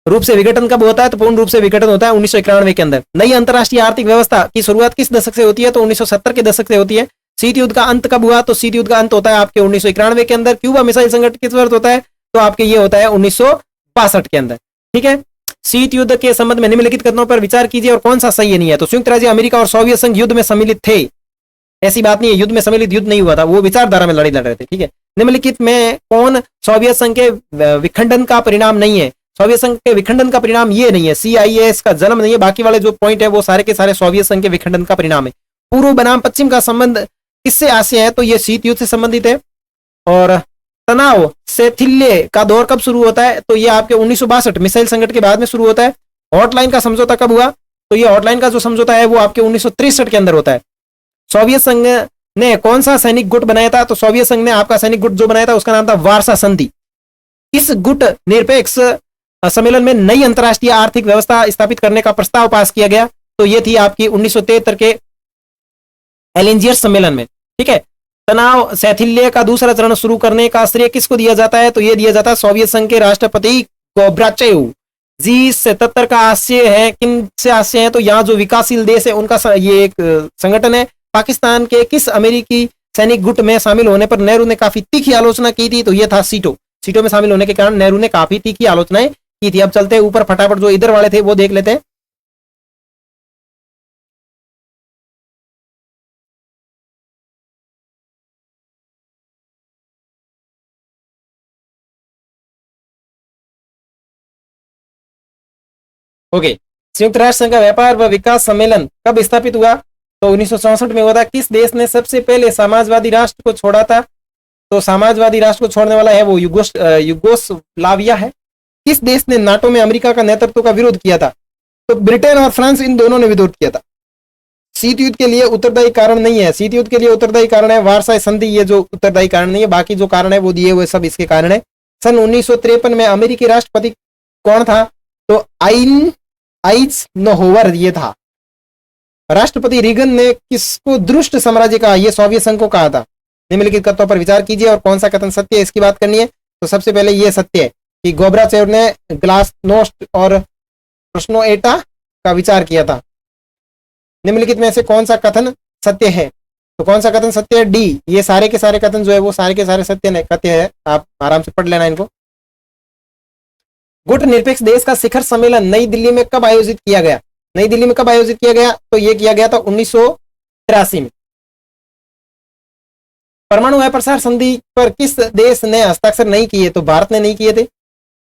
रूप से विघटन कब होता है? तो पूर्ण रूप से विघटन होता है 1991 के अंदर। नई अंतरराष्ट्रीय आर्थिक व्यवस्था की शुरुआत किस दशक से होती है? तो 1970 के दशक से होती है। शीत युद्ध का अंत कब हुआ? तो शीत युद्ध का अंत होता है आपके 1991 के अंदर। क्यूबा मिसाइल संकट किस वर्ष होता है? तो आपके ये होता है 1962 के अंदर। ठीक है। शीत युद्ध के संबंध में निम्नलिखित कथनों पर विचार कीजिए और कौन सा सही है नहीं है। तो संयुक्त राज्य अमेरिका और सोवियत संघ युद्ध में सम्मिलित थे, ऐसी बात नहीं है। युद्ध में सम्मिलित युद्ध नहीं हुआ था, वो विचारधारा में लड़ाई लड़ रहे थे। ठीक है। निम्नलिखित में कौन सोवियत संघ के विखंडन का परिणाम नहीं है? सोवियत संघ के विखंडन का परिणाम ये नहीं है, CIS का जन्म नहीं है। बाकी वाले जो पॉइंट है वो सारे के सारे सोवियत संघ के विखंडन का परिणाम है। पूर्व बनाम पश्चिम का संबंध किससे आशय है? तो ये शीत युद्ध से संबंधित है। और तनाव शैथिल्य का दौर कब शुरू होता है? तो ये आपके 1962 मिसाइल संकट के बाद में शुरू होता है। हॉटलाइन का समझौता कब हुआ? तो ये हॉटलाइन का जो समझौता है वो आपके 1963 के अंदर होता है। सोवियत संघ ने कौन सा सैनिक गुट बनाया था? तो सोवियत संघ ने आपका सैनिक गुट जो बनाया था उसका नाम था वार्सा संधि। इस गुट निरपेक्ष सम्मेलन में नई अंतरराष्ट्रीय आर्थिक व्यवस्था स्थापित करने का प्रस्ताव पास किया गया। तो ये थी आपकी 1973 के एलिंजियर्स सम्मेलन में। ठीक है। तनाव शैथिल्य का दूसरा चरण शुरू करने का श्रेय किसको दिया जाता है? तो ये दिया जाता है सोवियत संघ के राष्ट्रपति गोब्राचेव। G77 का आशय है, किन से आशय है? तो यहाँ जो विकासशील देश है उनका ये एक संगठन है। पाकिस्तान के किस अमेरिकी सैनिक गुट में शामिल होने पर नेहरू ने काफी तीखी आलोचना की थी? तो ये था सीटो। सीटो में शामिल होने के कारण नेहरू ने काफी तीखी आलोचनाएं की थी। अब चलते हैं ऊपर फटाफट, जो इधर वाले थे वो देख लेते हैं। ओके। संयुक्त राष्ट्र संघ का व्यापार व विकास सम्मेलन कब स्थापित हुआ? तो 1964 में हुआ था। किस देश ने सबसे पहले समाजवादी राष्ट्र को छोड़ा था? तो समाजवादी राष्ट्र को छोड़ने वाला है वो युगोस्लाविया है। किस देश ने नाटो में अमेरिका का नेतृत्व का विरोध किया था? तो ब्रिटेन और फ्रांस, इन दोनों ने विरोध किया था। शीत युद्ध के लिए उत्तरदायी कारण नहीं है। शीत युद्ध के लिए उत्तरदायी कारण है वार्सा संधि, ये जो उत्तरदायी कारण नहीं है। बाकी जो कारण है वो दिए हुए सब इसके कारण है। सन 1953 में अमेरिकी राष्ट्रपति कौन था? तो आइज़नहोवर ये था। राष्ट्रपति रीगन ने किसको दुष्ट साम्राज्य कहा? ये सोवियत संघ को कहा था। निम्नलिखित कथनों पर विचार कीजिए और कौन सा कथन सत्य है, इसकी बात करनी है। तो सबसे पहले ये सत्य है कि गोब्राचेव ने ग्लासनोस्ट और प्रश्नोएटा का विचार किया था। निम्नलिखित में से कौन सा कथन सत्य है? तो कौन सा कथन सत्य है? डी। ये सारे के सारे कथन जो है वो सारे के सारे सत्य कथ्य है। आप आराम से पढ़ लेना इनको। गुट निरपेक्ष देश का शिखर सम्मेलन नई दिल्ली में कब आयोजित किया गया? नई दिल्ली में कब आयोजित किया गया? तो यह किया गया था 1983 में। परमाणु अप्रसार संधि पर किस देश ने हस्ताक्षर नहीं किए? तो भारत ने नहीं किए थे।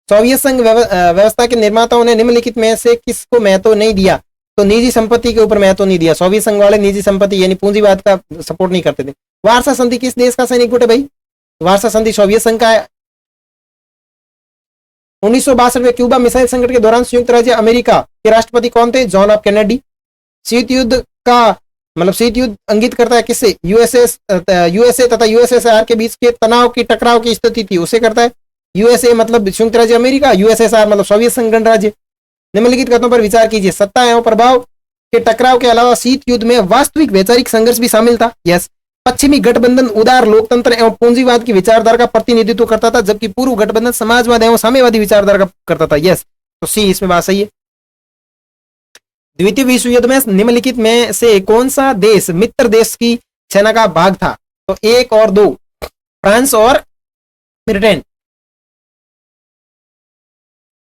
सोवियत संघ व्यवस्था के निर्माताओं ने निम्नलिखित में से किसको महत्व नहीं दिया? तो निजी संपत्ति के ऊपर महत्व नहीं दिया। सोवियत संघ वाले निजी संपत्ति यानी पूंजीवाद का सपोर्ट नहीं करते थे। वार्सा संधि किस देश का सैनिक गुट है भाई? वार्सा संधि सोवियत संघ का है। 1962 में क्यूबा मिसाइल संकट के दौरान संयुक्त राज्य अमेरिका के राष्ट्रपति कौन थे? John F Kennedy. शीत युद्ध का मतलब शीत युद्ध इंगित करता है किससे? यूएसए तथा यूएसएसआर के बीच के तनाव की टकराव की स्थिति थी, उसे करता है। यूएसए मतलब संयुक्त राज्य अमेरिका, यूएसएसआर मतलब सोवियत संघ गणराज्य। निम्नलिखित कथनों पर विचार कीजिए। सत्ता एवं प्रभाव के टकराव के अलावा शीत युद्ध में वास्तविक वैचारिक संघर्ष भी शामिल था। यस। पश्चिमी गठबंधन उदार लोकतंत्र एवं पूंजीवाद की विचारधारा का प्रतिनिधित्व करता था, जबकि पूर्व गठबंधन समाजवाद एवं साम्यवादी विचारधारा का करता था। यस। तो सी इसमें बात सही है। द्वितीय विश्व युद्ध में निम्नलिखित में से कौन सा देश मित्र देश की सेना का भाग था? तो 1 और 2, फ्रांस और ब्रिटेन।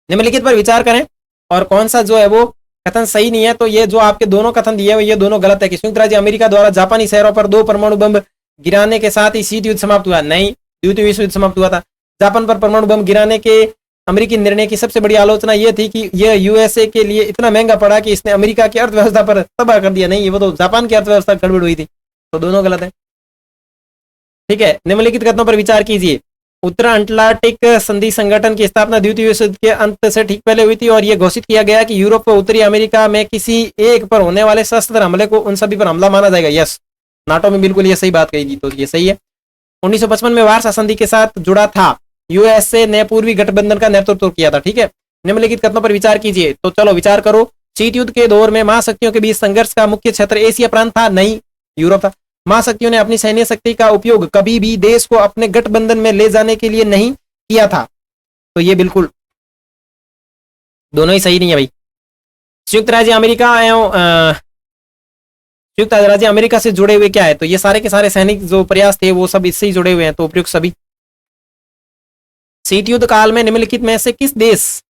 निम्नलिखित पर विचार करें और कौन सा जो है वो कथन सही नहीं है। तो ये जो आपके दोनों कथन दिए हुए ये दोनों गलत है कि संयुक्त राज्य अमेरिका द्वारा जापानी शहरों पर 2 परमाणु बम गिराने के साथ ही शीत युद्ध समाप्त हुआ। नहीं, द्वितीय विश्व युद्ध समाप्त हुआ था। जापान पर परमाणु बम गिराने के अमेरिकी निर्णय की सबसे बड़ी आलोचना यह थी कि यह यूएसए के लिए इतना महंगा पड़ा कि इसने अमेरिका की अर्थव्यवस्था पर तबाह कर दिया। नहीं, वो तो जापान की अर्थव्यवस्था गड़बड़ हुई थी। तो दोनों गलत है। ठीक है। निम्नलिखित कथनों पर विचार कीजिए। उत्तर अटलांटिक संधि संगठन की स्थापना द्वितीय विश्व युद्ध के अंत से ठीक पहले हुई थी और यह घोषित किया गया कि यूरोप व उत्तरी अमेरिका में किसी एक पर होने वाले सशस्त्र हमले को उन सभी पर हमला माना जाएगा। यस, नाटो में बिल्कुल ये सही बात कही थी, तो ये सही है। 1955 में वार्सा संधि के साथ जुड़ा था। यूएसए ने पूर्वी गठबंधन का नेतृत्व किया था। ठीक है। निम्नलिखित कथनों पर विचार कीजिए। तो चलो विचार करो। शीत युद्ध के दौर में महाशक्तियों के बीच संघर्ष का मुख्य क्षेत्र एशिया प्रांत था? नहीं, यूरोप था। महाशक्तियों ने अपनी सैन्य शक्ति का उपयोग कभी भी देश को अपने गठबंधन में ले जाने के लिए नहीं किया था। तो ये बिल्कुल दोनों ही सही नहीं है भाई। संयुक्त राज्य अमेरिका एवं संयुक्त राज्य अमेरिका से जुड़े हुए क्या है? तो ये सारे के सारे सैनिक जो प्रयास थे वो सब इससे ही जुड़े हुए हैं, तो उपयुक्त सभी। शीत युद्ध काल में निम्नलिखित में से किस देश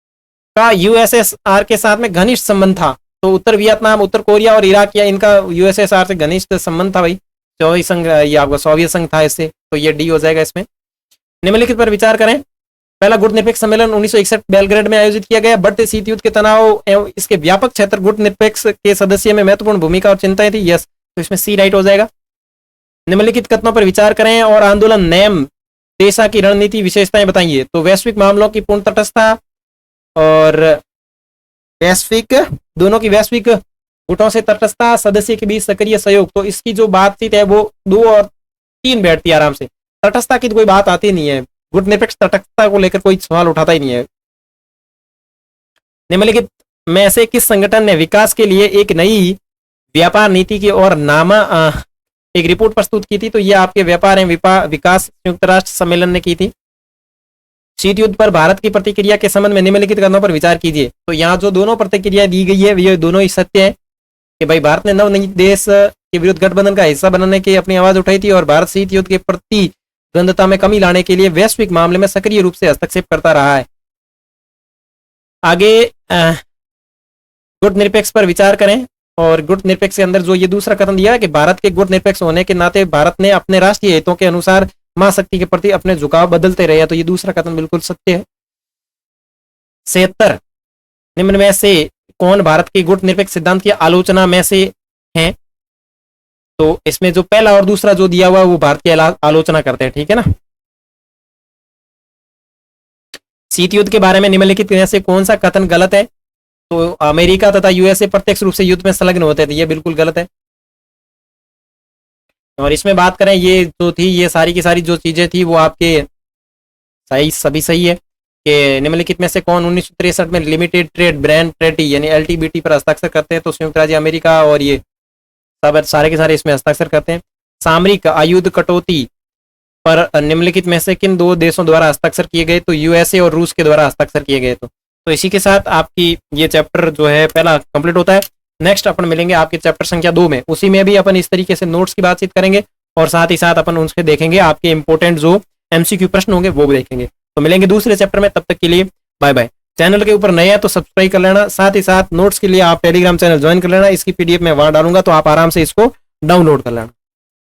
का यूएसएसआर के साथ में घनिष्ठ संबंध था? तो उत्तर वियतनाम, उत्तर कोरिया और इराक, या इनका यूएसएसआर से घनिष्ठ संबंध था भाई। सोवियत संघ, ये आपका सोवियत संघ था इससे, तो ये डी हो जाएगा इसमें। निम्नलिखित पर विचार करें। पहला गुट निरपेक्ष सम्मेलन 1961 बेलग्रेड में आयोजित किया गया। बढ़ते शीत युद्ध के तनाव एवं इसके व्यापक क्षेत्र गुट निरपेक्ष के सदस्य में महत्वपूर्ण भूमिका और चिंताएं थी। यस, तो इसमें सी राइट हो जाएगा। निम्नलिखित कथनों पर विचार करें और आंदोलन नेम पेशा की रणनीति विशेषताएं बताइए। तो वैश्विक मामलों की पूर्ण तटस्थता और वैश्विक, दोनों की वैश्विक गुटों से तटस्थता, सदस्य के बीच सक्रिय सहयोग। तो इसकी जो बातचीत है वो 2 और 3 बैठती है आराम से। तटस्थता की तो कोई बात आती नहीं है, गुट निरपेक्ष तटस्थता को लेकर कोई सवाल उठाता ही नहीं है। निम्नलिखित में से किस संगठन ने विकास के लिए एक नई व्यापार नीति की और एक रिपोर्ट प्रस्तुत की थी? तो ये आपके व्यापार एवं विकास संयुक्त राष्ट्र सम्मेलन ने की थी। शीत युद्ध पर भारत की प्रतिक्रिया के संबंध में निम्नलिखित कथनों पर विचार कीजिए। तो यहाँ जो दोनों प्रतिक्रिया दी गई है ये दोनों ही सत्य है कि भाई भारत ने नव देश के विरुद्ध गठबंधन का हिस्सा बनाने की अपनी आवाज उठाई थी और भारत शीत युद्ध के प्रति द्वंद्वता में कमी लाने के लिए वैश्विक मामले में सक्रिय रूप से हस्तक्षेप करता रहा है। आगे गुट निरपेक्ष पर विचार करें और गुट निरपेक्ष के अंदर जो ये दूसरा कथन दिया है कि भारत के गुट निरपेक्ष होने के नाते भारत ने अपने राष्ट्रीय हितों के अनुसार महाशक्ति के प्रति अपने झुकाव बदलते रहे। तो ये दूसरा कथन बिल्कुल सत्य है। 76 निम्न में से कौन भारत के गुट निरपेक्ष सिद्धांत की आलोचना में से हैं? तो इसमें जो पहला और दूसरा जो दिया हुआ वो भारत की आलोचना करते हैं, ठीक है ना। शीत युद्ध के बारे में निम्नलिखित में से कौन सा कथन गलत है? तो अमेरिका तथा यूएसए प्रत्यक्ष रूप से युद्ध में संलग्न होते थे, ये बिल्कुल गलत है। और इसमें बात करें ये जो थी, ये सारी की सारी जो चीजें थी वो आपके सही, सभी सही है कि निम्नलिखित में से कौन 1963 में लिमिटेड ट्रेड ब्रांड ट्रेटी यानी एलटीबीटी पर हस्ताक्षर करते हैं? तो संयुक्त राज्य अमेरिका और ये सब सारे के सारे इसमें हस्ताक्षर करते हैं। सामरिक आयुध कटौती पर निम्नलिखित में से किन 2 देशों द्वारा हस्ताक्षर किए गए? तो यूएसए और रूस के द्वारा हस्ताक्षर किए गए। तो इसी के साथ आपकी ये चैप्टर जो है पहला कंप्लीट होता है। नेक्स्ट अपन मिलेंगे आपके चैप्टर संख्या 2 में, उसी में भी अपन इस तरीके से नोट्स की बातचीत करेंगे और साथ ही साथ अपन उनसे देखेंगे आपके इंपोर्टेंट जो एमसीक्यू प्रश्न होंगे वो भी देखेंगे। तो मिलेंगे दूसरे चैप्टर में, तब तक के लिए बाय बाय। चैनल के ऊपर नया है तो सब्सक्राइब कर लेना, साथ ही साथ नोट्स के लिए आप टेलीग्राम चैनल ज्वाइन कर लेना। इसकी पीडीएफ मैं वहां डालूंगा तो आप आराम से इसको डाउनलोड कर लेना।